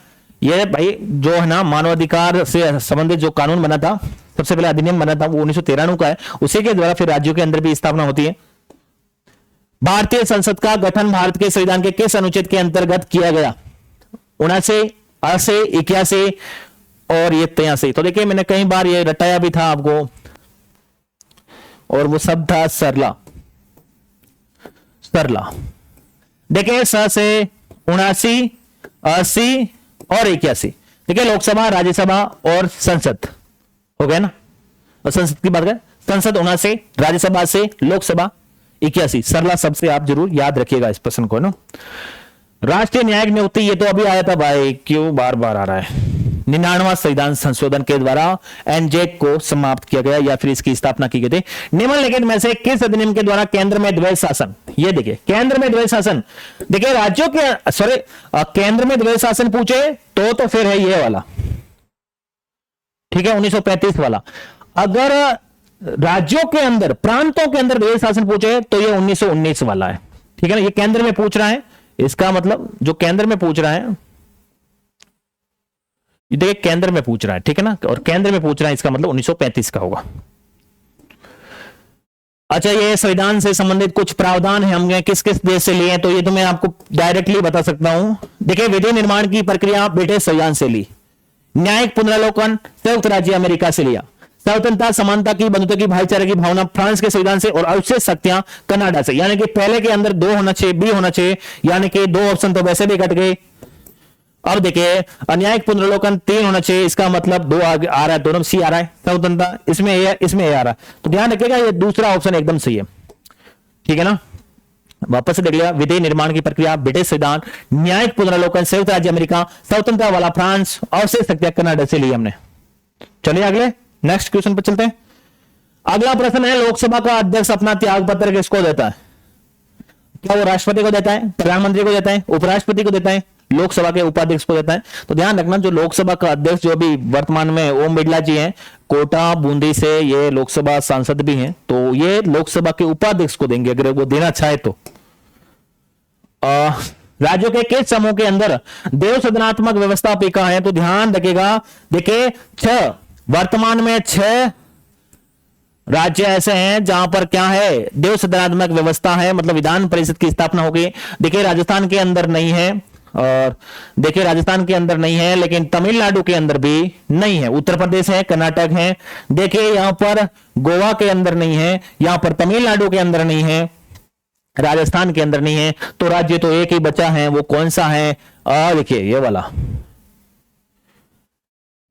ये भाई जो है ना मानवाधिकार से संबंधित जो कानून बना था, सबसे पहले अधिनियम बना था वो 1993 का है, उसी के द्वारा फिर राज्यों के अंदर भी स्थापना होती है। भारतीय संसद का गठन भारत के संविधान के किस अनुच्छेद के अंतर्गत किया गया? 79, 80, 81, और ये 83। तो देखिए मैंने कई बार ये रटाया भी था आपको, और वो सब था सरला। सरला देखिए स से 79, 80 और 81। देखिए लोकसभा, राज्यसभा और संसद हो गया ना। और संसद की बात करें, संसद 79, राज्यसभा से लोकसभा 81। सरला सबसे आप जरूर याद रखिएगा इस प्रश्न को ना। राष्ट्रीय न्यायिक नियुक्ति, ये तो अभी आया था भाई, क्यों बार बार आ रहा है। 99वां संविधान संशोधन के द्वारा एनजेक को समाप्त किया गया या फिर इसकी स्थापना की गई थी। निम्नलिखित में से किस अधिनियम के द्वारा केंद्र में द्वैध शासन, ये देखिए केंद्र में द्वैध शासन, देखिए राज्यों के सॉरी केंद्र में द्वैध शासन पूछे तो फिर है ये वाला, ठीक है 1935 वाला। अगर राज्यों के अंदर, प्रांतों के अंदर द्वैध शासन पूछे तो ये 1919 वाला है, ठीक है ना। ये केंद्र में पूछ रहा है, इसका मतलब जो केंद्र में पूछ रहा है, देखिए केंद्र में पूछ रहा है, ठीक है ना, और केंद्र में पूछ रहा है इसका मतलब 1935 का होगा। अच्छा, ये संविधान से संबंधित कुछ प्रावधान है, हमने किस किस देश से लिए, तो ये तो मैं आपको डायरेक्टली बता सकता हूं। देखिए विधि निर्माण की प्रक्रिया ब्रिटिश संविधान से ली, न्यायिक पुनरावलोकन संयुक्त राज्य अमेरिका से लिया, स्वतंत्रता, समानता की, बंधुता की, भाईचारे की भावना फ्रांस के संविधान से, और अवशेष शक्तियां कनाडा से। यानी कि पहले के अंदर 2 होना चाहिए, बी होना चाहिए, यानी कि 2 ऑप्शन तो वैसे भी कट गए। अब देखिए न्यायिक पुनरावलोकन 3 होना चाहिए, इसका मतलब 2 आ रहा है, दोनों सी आ रहा है, स्वतंत्रता इसमें ए आ रहा है, तो ध्यान रखिएगा ये दूसरा ऑप्शन एकदम सही है, ठीक है ना। वापस से देख लिया, विधि निर्माण की प्रक्रिया ब्रिटिश संविधान, न्यायिक पुनरावलोकन संयुक्त राज्य अमेरिका, स्वतंत्रता वाला फ्रांस, अवशेष शक्तियां कनाडा से ली हमने। चलिए अगले नेक्स्ट क्वेश्चन पर चलते हैं। अगला प्रश्न है, लोकसभा का अध्यक्ष अपना त्याग पत्र किसको देता है? क्या वो राष्ट्रपति को देता है, प्रधानमंत्री को देता है, उपराष्ट्रपति को देता है, लोकसभा के उपाध्यक्ष को देता है? तो ध्यान रखना, जो लोकसभा का अध्यक्ष जो अभी वर्तमान में ओम बिरला जी हैं, कोटा बूंदी से ये लोकसभा सांसद भी हैं, तो ये लोकसभा के उपाध्यक्ष को देंगे अगर वो देना चाहे तो। राज्यों के किस समूह के अंदर देव सदनात्मक व्यवस्था अपिका है? तो ध्यान रखिएगा, देखिए 6 वर्तमान में 6 राज्य ऐसे हैं जहां पर क्या है, देव सदनात्मक व्यवस्था है, मतलब विधान परिषद की स्थापना हो गई। देखिए राजस्थान के अंदर नहीं है, और देखिए राजस्थान के अंदर नहीं है, लेकिन तमिलनाडु के अंदर भी नहीं है, उत्तर प्रदेश है, कर्नाटक है। देखिए यहां पर गोवा के अंदर नहीं है, यहां पर तमिलनाडु के अंदर नहीं है, राजस्थान के अंदर नहीं है, तो राज्य तो एक ही बचा है, वो कौन सा है? देखिए ये वाला,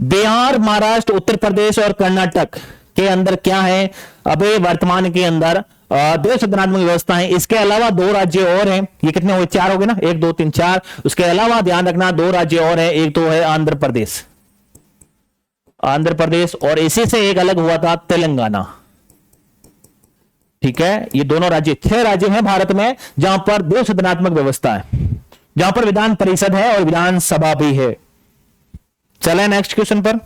बिहार, महाराष्ट्र, उत्तर प्रदेश और कर्नाटक के अंदर क्या है अभी वर्तमान के अंदर देव सदनात्मक व्यवस्था है। इसके अलावा 2 राज्य और हैं, ये कितने हुए? 4 हो गए ना, 1 2 3 4। उसके अलावा ध्यान रखना 2 राज्य और हैं, एक तो है आंध्र प्रदेश, आंध्र प्रदेश, और इसी से एक अलग हुआ था तेलंगाना, ठीक है। ये दोनों राज्य, 6 राज्य हैं भारत में जहां पर देव सदनात्मक व्यवस्था है, जहां पर विधान परिषद है और विधानसभा भी है। चले नेक्स्ट क्वेश्चन पर।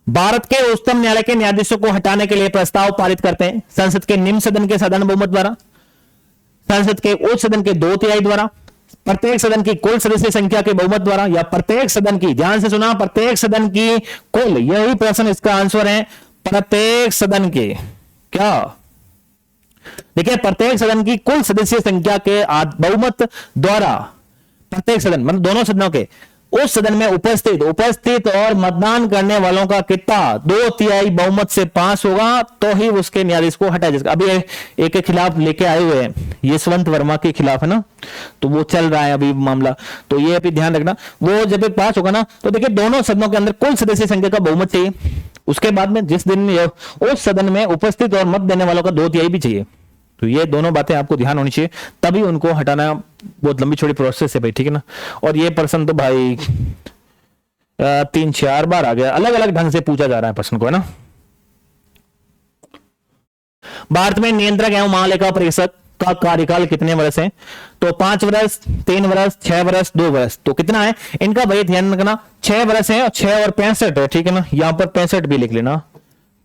भारत के उच्चतम न्यायालय के न्यायाधीशों को हटाने के लिए प्रस्ताव पारित करते हैं संसद के निम्न सदन के साधारण बहुमत द्वारा, संसद के उच्च सदन के 2/3 द्वारा, प्रत्येक सदन की कुल सदस्य संख्या के बहुमत द्वारा, या प्रत्येक सदन की, ध्यान से सुना, प्रत्येक सदन की कुल, यही प्रश्न इसका आंसर है, प्रत्येक सदन के क्या? देखिए प्रत्येक सदन की कुल सदस्य संख्या के बहुमत द्वारा, प्रत्येक सदन मतलब दोनों सदनों के, उस सदन में उपस्थित और मतदान करने वालों का कितना 2/3 बहुमत से पास होगा तो ही उसके न्यायाधीश को हटाया जाएगा। अभी एक के खिलाफ लेके आए हुए हैं, यशवंत वर्मा के खिलाफ है ना, तो वो चल रहा है अभी मामला, तो ये अभी ध्यान रखना। वो जब पास होगा ना, तो देखिए दोनों सदनों के अंदर कुल सदस्य संख्या का बहुमत चाहिए, उसके बाद में जिस दिन उस सदन में उपस्थित और मत देने वालों का 2/3 भी चाहिए। तो ये दोनों बातें आपको ध्यान होनी चाहिए, तभी उनको हटाना बहुत लंबी छोटी प्रोसेस है भाई, ठीक है ना। और ये प्रश्न तो भाई 3-4 बार आ गया, अलग अलग ढंग से पूछा जा रहा है प्रश्न को, है ना। भारत में नियंत्रक एवं महालेखा परीक्षक का कार्यकाल कितने वर्ष है? तो 5 वर्ष, 3 वर्ष, 6 वर्ष, 2 वर्ष। तो कितना है इनका भाई ध्यान रखना, 6 वर्ष है, 6 और 65 है, ठीक है ना। यहां पर 65 भी लिख लेना,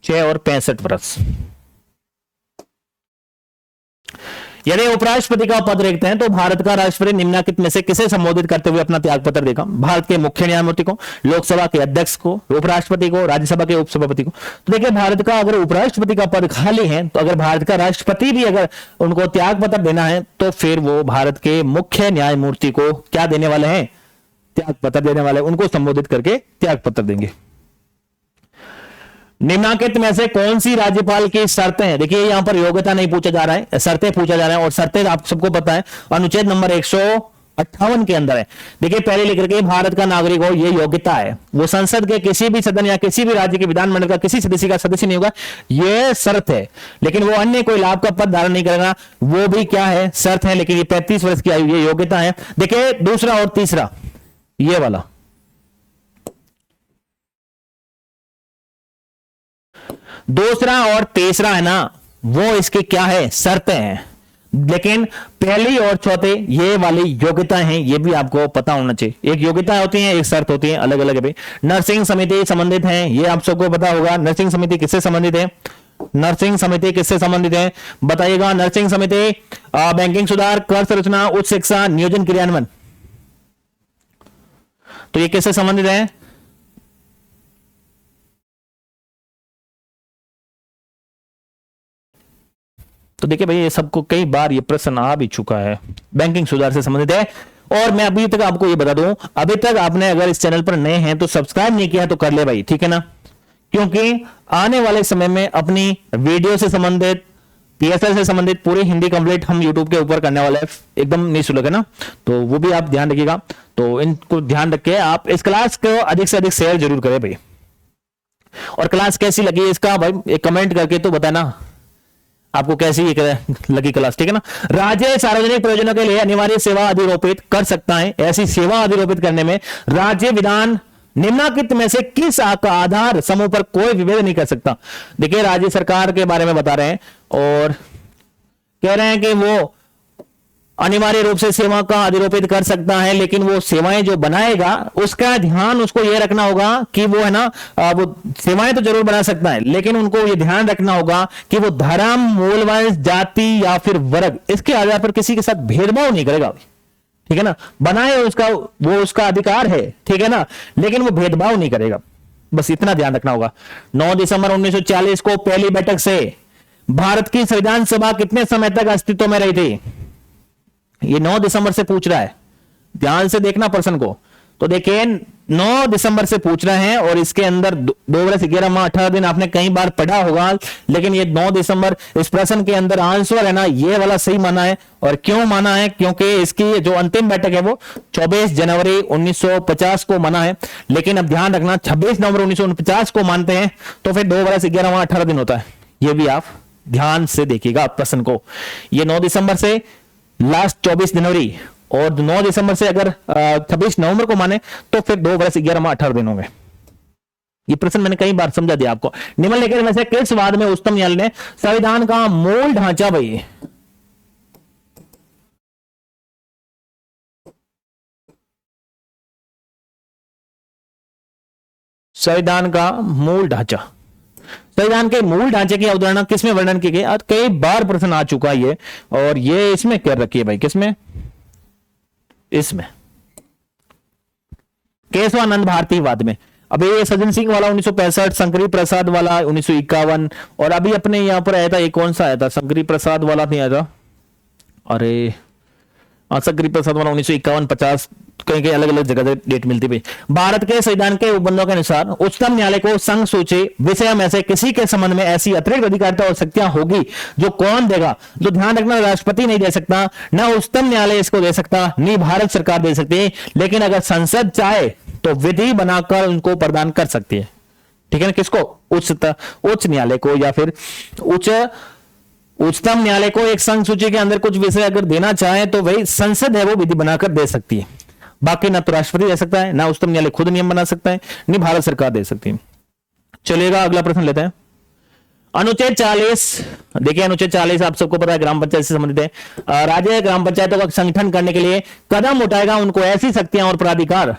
6 और 65 वर्ष। यदि उपराष्ट्रपति का पद रखते हैं तो भारत का राष्ट्रपति निम्नलिखित में से किसे संबोधित करते हुए अपना त्यागपत्र देगा? भारत के मुख्य न्यायमूर्ति को, लोकसभा के अध्यक्ष को, उपराष्ट्रपति को, राज्यसभा के उपसभापति को। तो देखिए भारत का अगर उपराष्ट्रपति का पद खाली है, तो अगर भारत का राष्ट्रपति भी अगर उनको त्यागपत्र देना है तो फिर वो भारत के मुख्य न्यायमूर्ति को क्या देने वाले हैं? त्याग पत्र देने वाले, उनको संबोधित करके त्याग पत्र देंगे। निम्नलिखित में से कौन सी राज्यपाल की शर्तें हैं? देखिए यहां पर योग्यता नहीं पूछा जा रहा है, शर्तें पूछा जा रहा है, और शर्तें आप सबको पता है अनुच्छेद नंबर 158 के अंदर है। देखिए पहले लिख के भारत का नागरिक हो, ये योग्यता है, वो संसद के किसी भी सदन या किसी भी राज्य के विधानमंडल का किसी सदस्य का सदस्य नहीं होगा, यह शर्त है। लेकिन वो अन्य कोई लाभ का पद धारण नहीं करेगा, वो भी क्या है, शर्त है। लेकिन ये 35 वर्ष की आयु, ये योग्यता है। देखिए दूसरा और तीसरा, ये वाला दूसरा और तीसरा है ना, वो इसके क्या है, शर्तें हैं। लेकिन पहली और चौथे ये वाली योग्यताएं हैं, ये भी आपको पता होना चाहिए। एक योग्यता होती है, एक शर्त होती है, अलग अलग है। नर्सिंग समिति संबंधित है, ये आप सबको पता होगा। नर्सिंग समिति किससे संबंधित है? नर्सिंग समिति किससे संबंधित है बताइएगा? नर्सिंग समिति बैंकिंग सुधार, कर संरचना, उच्च शिक्षा, नियोजन क्रियान्वयन, तो ये किससे संबंधित है? तो देखिए भाई, ये सबको कई बार ये प्रश्न आ भी चुका है, बैंकिंग सुधार से संबंधित है। और मैं अभी तक आपको ये बता दूं, अभी तक आपने अगर इस चैनल पर नए हैं तो सब्सक्राइब नहीं किया तो कर ले भाई, ठीक है ना? क्योंकि आने वाले समय में अपनी वीडियो से संबंधित, पीएसएल से संबंधित पूरी हिंदी कंप्लीट हम यूट्यूब के ऊपर करने वाले हैं, एकदम निःशुल्क है ना, तो वो भी आप ध्यान रखिएगा। तो इनको ध्यान रख के आप इस क्लास को अधिक से अधिक शेयर जरूर करें भाई। और क्लास कैसी लगी इसका भाई एक कमेंट करके तो बताना, आपको कैसी लगी क्लास, ठीक है ना? राज्य सार्वजनिक प्रयोजनों के लिए अनिवार्य सेवा अधिरोपित कर सकता है। ऐसी सेवा अधिरोपित करने में राज्य विधान निम्नलिखित में से किस आधार समूह पर कोई विभेद नहीं कर सकता? देखिए राज्य सरकार के बारे में बता रहे हैं और कह रहे हैं कि वो अनिवार्य रूप से सेवा का अधिरोपित कर सकता है, लेकिन वो सेवाएं जो बनाएगा उसका ध्यान उसको ये रखना होगा कि वो है ना, वो सेवाएं तो जरूर बना सकता है, लेकिन उनको ये ध्यान रखना होगा कि वो धर्म, मूल वंश, जाति या फिर वर्ग, इसके आधार पर किसी के साथ भेदभाव नहीं करेगा, ठीक है ना? बनाए उसका, वो उसका अधिकार है, ठीक है ना, लेकिन वो भेदभाव नहीं करेगा, बस इतना ध्यान रखना होगा। 9 दिसंबर 1940 को पहली बैठक से भारत की संविधान सभा कितने समय तक अस्तित्व में रही थी? ये 9 दिसंबर से पूछ रहा है, ध्यान से देखना प्रश्न को। तो देखिए 9 दिसंबर से पूछ रहे हैं और इसके अंदर 2 वर्ष 11 माह 18 दिन आपने कई बार पढ़ा होगा, लेकिन ये 9 दिसंबर इस प्रश्न के अंदर आंसर है ना, ये वाला सही माना है। और क्यों माना है? क्योंकि इसकी जो अंतिम बैठक है वो 24 जनवरी 1950 को माना है। लेकिन अब ध्यान रखना 26 नवंबर 1949 को मानते हैं तो फिर 2 वर्ष 11 माह 18 दिन होता है। ये भी आप ध्यान से देखिएगा प्रश्न को। ये 9 दिसंबर से लास्ट 24 जनवरी और 9 दिसंबर से अगर 26 नवंबर को माने तो फिर 2 वर्ष 11 माह 18 दिन होंगे। ये प्रश्न मैंने कई बार समझा दिया आपको। निम्नलिखित में से किस वाद में उच्चतम न्यायालय ने संविधान का मूल ढांचा, भाई संविधान का मूल ढांचा, संविधान के मूल ढांचे की अवधारणा किसमें वर्णन की गई? आज कई बार प्रश्न आ चुका है ये, और ये इसमें कर रखी है भाई, किसमें? इसमें केशवानंद भारती वाद में। अभी ये सज्जन सिंह वाला 1965, शंकरी प्रसाद वाला 1951, और अभी अपने यहां पर आया था, ये कौन सा आया था? शंकरी प्रसाद वाला नहीं आया था, अरे शंकरी प्रसाद वाला 1951, 50, कहीं कहीं अलग अलग जगह डेट मिलती है। भारत के संविधान के उपबंधों के अनुसार उच्चतम न्यायालय को संघ सूची विषय में से किसी के संबंध में ऐसी अतिरिक्त अधिकारिता और शक्तियां होगी जो कौन देगा? जो ध्यान रखना, राष्ट्रपति नहीं दे सकता, ना उच्चतम न्यायालय इसको दे सकता, नहीं भारत सरकार दे सकती है, लेकिन अगर संसद चाहे तो विधि बनाकर उनको प्रदान कर सकती है, ठीक है ना? किसको? उच्च न्यायालय को, या फिर उच्चतम न्यायालय को एक संघ सूची के अंदर कुछ विषय अगर देना चाहे तो वही संसद है वो विधि बनाकर दे सकती है। बाकी ना तो राष्ट्रपति दे सकता है, ना उच्चतम न्यायालय खुद नियम बना सकता है, नहीं भारत सरकार दे सकती है। चलिएगा अगला प्रश्न लेते हैं। अनुच्छेद 40, देखिए अनुच्छेद 40 आप सबको पता है ग्राम पंचायत से संबंधित है। राज्य ग्राम पंचायतों का संगठन करने के लिए कदम उठाएगा, उनको ऐसी शक्तियां और प्राधिकार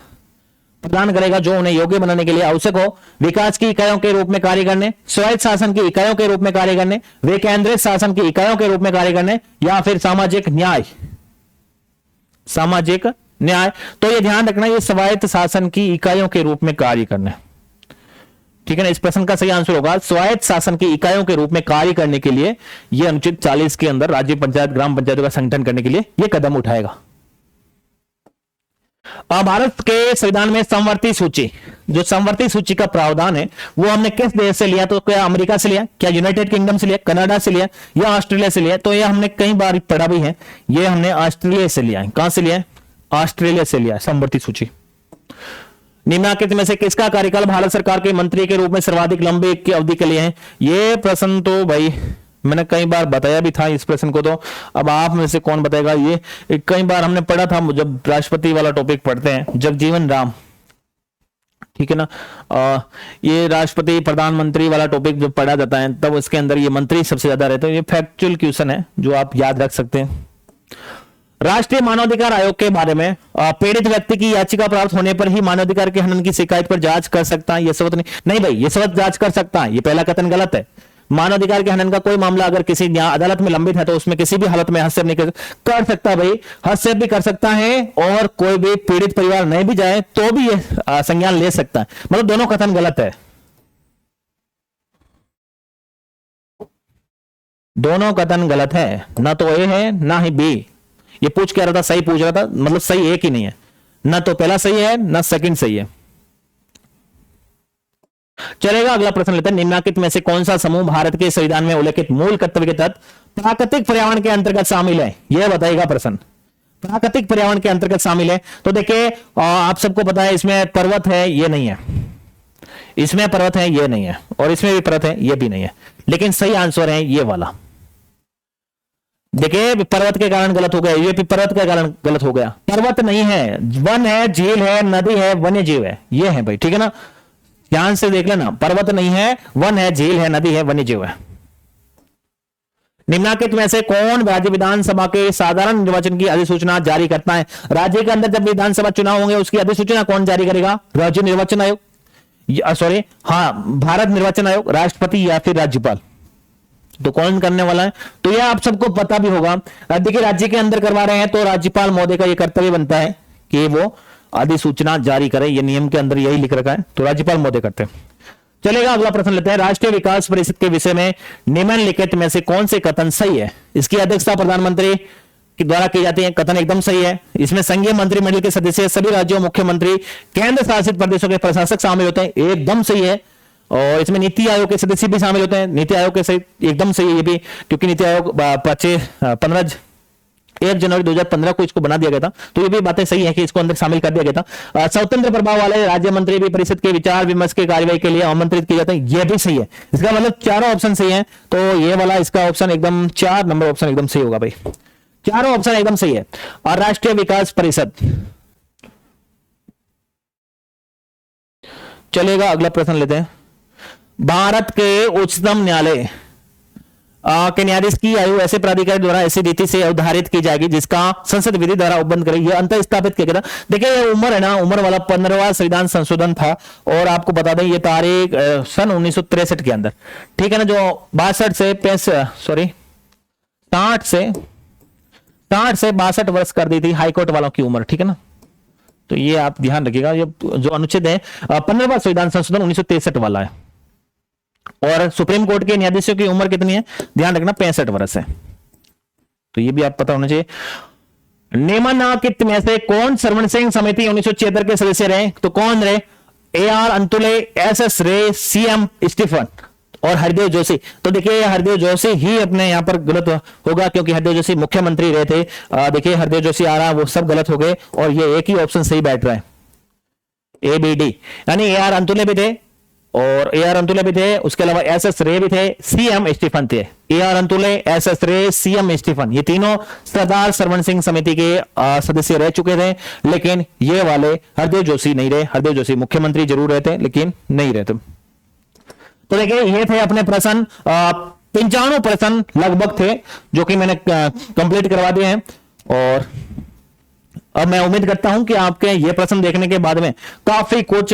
प्रदान करेगा जो उन्हें योग्य बनाने के लिए आवश्यक हो। विकास की इकाइयों के रूप में कार्य करने, स्वायत्त शासन की इकाइयों के रूप में कार्य करने, विकेंद्रित शासन की इकाइयों के रूप में कार्य करने, या फिर सामाजिक न्याय, सामाजिक न्याय। तो ये ध्यान रखना, ये स्वायत्त शासन की इकाइयों के रूप में कार्य करने, ठीक है ना? इस प्रश्न का सही आंसर होगा स्वायत्त शासन की इकाइयों के रूप में कार्य करने के लिए यह अनुच्छेद 40 के अंदर राज्य पंचायत ग्राम पंचायतों का संगठन करने के लिए यह कदम उठाएगा। भारत के संविधान में समवर्ती सूची, जो समवर्ती सूची का प्रावधान है वो हमने किस देश से लिया? तो क्या अमेरिका से लिया, क्या यूनाइटेड किंगडम से लिया, कनाडा से लिया, या ऑस्ट्रेलिया से लिया? तो ये हमने कई बार पढ़ा भी है, ये हमने ऑस्ट्रेलिया से लिया है। कहां से लिया है? ऑस्ट्रेलिया से लिया है समवर्ती सूची। निम्नलिखित में से किसका कार्यकाल भारत सरकार के मंत्री के रूप में सर्वाधिक लंबी की अवधि के लिए है? ये प्रश्न तो भाई मैंने कई बार बताया भी था इस प्रश्न को, तो अब आप में से कौन बताएगा? ये कई बार हमने पढ़ा था जब राष्ट्रपति वाला टॉपिक पढ़ते हैं, जगजीवन राम, ठीक है ना। ये राष्ट्रपति प्रधानमंत्री वाला टॉपिक जब पढ़ा जाता है तब उसके अंदर ये मंत्री सबसे ज्यादा रहते हैं। ये फैक्चुअल क्वेश्चन है जो आप याद रख सकते हैं। राष्ट्रीय मानवाधिकार आयोग के बारे में, पीड़ित व्यक्ति की याचिका प्राप्त होने पर ही मानवाधिकार के हनन की शिकायत पर जांच कर सकता है, ये सब नहीं भाई, ये सब जांच कर सकता है, ये पहला कथन गलत है। मानवाधिकार के हनन का कोई मामला अगर किसी अदालत में लंबित है तो उसमें किसी भी हालत में हस्तक्षेप नहीं कर सकता भाई, हस्तक्षेप भी कर सकता है और कोई भी पीड़ित परिवार नहीं भी जाए तो भी ये संज्ञान ले सकता है। मतलब दोनों कथन गलत है, दोनों कथन गलत है, ना तो ए है ना ही बी। ये पूछ क्या रहा था? सही पूछ रहा था, मतलब सही एक ही नहीं है, ना तो पहला सही है ना सेकंड सही है। चलेगा, अगला प्रश्न लेते हैं। निम्नलिखित में से कौन सा समूह भारत के संविधान में उल्लेखित मूल कर्तव्य के तहत प्राकृतिक पर्यावरण के अंतर्गत शामिल है? यह बताएगा प्रश्न। प्राकृतिक पर्यावरण के अंतर्गत शामिल है तो देखिए आप सबको पता है इसमें पर्वत है, ये नहीं है, इसमें पर्वत है, ये नहीं है, और इसमें भी पर्वत है, ये भी नहीं है, लेकिन सही आंसर है ये वाला। देखिए पर्वत के कारण गलत हो गया, ये भी पर्वत के कारण गलत हो गया। पर्वत नहीं है, वन है, झील है, नदी है, वन्य जीव है, ये है भाई, ठीक है ना, ध्यान से देख लेना। पर्वत नहीं है, वन है, झील है, नदी है, वन्य जीव है। निम्नलिखित में से कौन राज्य विधानसभा के साधारण निर्वाचन की अधिसूचना जारी करता है? राज्य के अंदर जब विधानसभा चुनाव होंगे उसकी अधिसूचना कौन जारी करेगा? राज्य निर्वाचन आयोग, सॉरी हाँ, भारत निर्वाचन आयोग, राष्ट्रपति या फिर राज्यपाल? तो कौन करने वाला है? तो यह आप सबको पता भी होगा। देखिए राज्य के अंदर करवा रहे हैं तो राज्यपाल महोदय का यह कर्तव्य बनता है कि वो अधिसूचना जारी करे, ये नियम के अंदर यही लिख रखा है, तो राज्यपाल महोदय करते हैं। चलेगा, अगला प्रश्न लेते हैं। राष्ट्रीय विकास परिषद के विषय में निम्नलिखित में से कौन से कथन सही है? इसकी अध्यक्षता प्रधानमंत्री के द्वारा की जाती है, कथन एकदम सही है। इसमें संघीय मंत्रिमंडल के सदस्य, सभी राज्यों, मुख्यमंत्री, केंद्र शासित प्रदेशों के प्रशासक शामिल होते हैं, एकदम सही है। और इसमें नीति आयोग के सदस्य भी शामिल होते हैं, नीति आयोग के सहित एकदम सही है ये भी, क्योंकि नीति आयोग 1 जनवरी 2015 को इसको बना दिया गया था, तो ये भी बातें सही है कि इसको अंदर शामिल कर दिया गया था। स्वतंत्र प्रभाव वाले राज्य मंत्री भी परिषद के विचार विमर्श के कार्यवाही के लिए आमंत्रित किए जाते हैं, ये भी सही है। इसका मतलब चारों ऑप्शन सही है, तो ये वाला इसका ऑप्शन एकदम 4 नंबर ऑप्शन एकदम सही होगा भाई, चारों ऑप्शन एकदम सही है। और राष्ट्रीय विकास परिषद, चलेगा, अगला प्रश्न लेते हैं। भारत के उच्चतम न्यायालय के न्यायाधीश की आयु ऐसे प्राधिकार द्वारा ऐसी रीति से अवधारित की जाएगी जिसका संसद विधि द्वारा उपबंध करेगी, यह अंतर स्थापित किया गया था। देखिए ये उम्र है ना, उम्र वाला 15वां संविधान संशोधन था, और आपको बता दें ये तारीख सन 1963 के अंदर, ठीक है ना, जो 62 से 60 से 62 वर्ष कर दी थी हाईकोर्ट वालों की उम्र, ठीक है ना। तो ये आप ध्यान रखिएगा, ये जो अनुच्छेद है 15वां संविधान संशोधन 1963 वाला है। और सुप्रीम कोर्ट के न्यायाधीशों की उम्र कितनी है? ध्यान रखना 65 वर्ष है, तो ये भी आप पता होना चाहिए। निम्नलिखित में से कौन सरवण सिंह समिति 1976 के सदस्य रहे? तो कौन रहे? AR अंतुले, SS रे, CM स्टीफन और हरदेव जोशी। तो देखिए हरदेव जोशी ही अपने यहां पर गलत होगा, क्योंकि हरदेव जोशी मुख्यमंत्री रहे थे। देखिए हरदेव जोशी आ रहा है, वो सब गलत हो गए, और ये एक ही ऑप्शन सही बैठ रहा है, ABD, यानी AR अंतुले भी थे, और AR अंतुले भी थे, उसके अलावा SS रे भी थे, CM स्टीफन थे। AR अंतुले, SS रे, CM स्टीफन, ये तीनों सरदार सरवण सिंह समिति के सदस्य रह चुके थे, लेकिन ये वाले हरदेव जोशी नहीं रहे। हरदेव जोशी मुख्यमंत्री जरूर रहते लेकिन नहीं रहते। तो देखिए ये थे अपने प्रश्न, 95 प्रश्न लगभग थे जो कि मैंने कंप्लीट करवा दिए हैं। और अब मैं उम्मीद करता हूं कि आपके ये प्रश्न देखने के बाद में काफी कुछ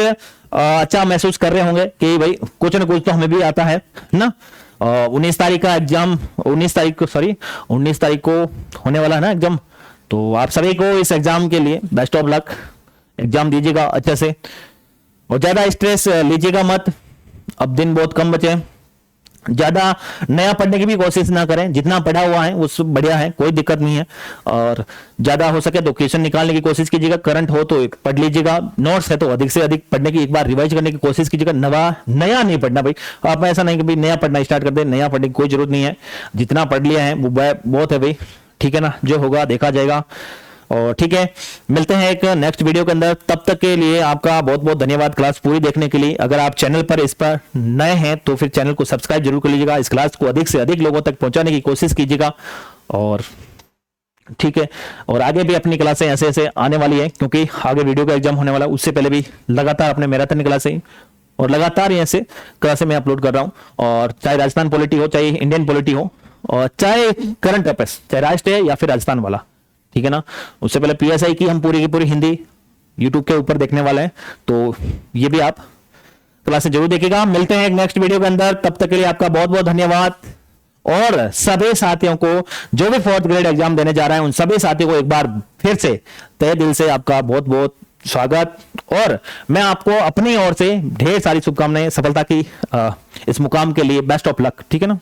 अच्छा महसूस कर रहे होंगे कि भाई कुछ ना कुछ तो हमें भी आता है ना। 19 तारीख का एग्जाम, 19 तारीख को होने वाला है ना एग्जाम, तो आप सभी को इस एग्जाम के लिए बेस्ट ऑफ लक। एग्जाम दीजिएगा अच्छे से और ज्यादा स्ट्रेस लीजिएगा मत, अब दिन बहुत कम बचे, ज्यादा नया पढ़ने की भी कोशिश ना करें, जितना पढ़ा हुआ है उस बढ़िया है, कोई दिक्कत नहीं है। और ज्यादा हो सके तो क्वेश्चन निकालने की कोशिश कीजिएगा, करंट हो तो पढ़ लीजिएगा, नोट्स है तो अधिक से अधिक पढ़ने की, एक बार रिवाइज करने की कोशिश कीजिएगा। नया नहीं पढ़ना भाई, आप ऐसा नहीं कि भाई नया पढ़ना स्टार्ट कर दे, नया पढ़ने की कोई जरूरत नहीं है, जितना पढ़ लिया है वो बहुत है भाई, ठीक है ना, जो होगा देखा जाएगा। और ठीक है, मिलते हैं एक नेक्स्ट वीडियो के अंदर, तब तक के लिए आपका बहुत बहुत धन्यवाद क्लास पूरी देखने के लिए। अगर आप चैनल पर इस पर नए हैं तो फिर चैनल को सब्सक्राइब जरूर कर लीजिएगा, इस क्लास को अधिक से अधिक लोगों तक पहुंचाने की कोशिश कीजिएगा। और ठीक है, और आगे भी अपनी क्लासें ऐसे ऐसे आने वाली है, क्योंकि आगे वीडियो का एग्जाम होने वाला, उससे पहले भी लगातार अपने मैराथन क्लासें और लगातार ऐसे क्लासें मैं अपलोड कर रहा हूं। और चाहे राजस्थान पॉलिटी हो, चाहे इंडियन पॉलिटी हो, और चाहे करंट अफेयर्स, चाहे राष्ट्रीय या फिर राजस्थान वाला, ठीक है ना। उससे पहले पीएसआई की हम पूरी की पूरी हिंदी यूट्यूब के ऊपर देखने वाले हैं, तो ये भी आप क्लासेस जरूर देखिएगा। मिलते हैं एक नेक्स्ट वीडियो के अंदर, तब तक के लिए आपका बहुत बहुत धन्यवाद। और सभी साथियों को जो भी 4th ग्रेड एग्जाम देने जा रहे हैं, उन सभी साथियों को एक बार फिर से तहे दिल से आपका बहुत बहुत स्वागत, और मैं आपको अपनी ओर से ढेर सारी शुभकामनाएं, सफलता की इस मुकाम के लिए बेस्ट ऑफ लक, ठीक है ना।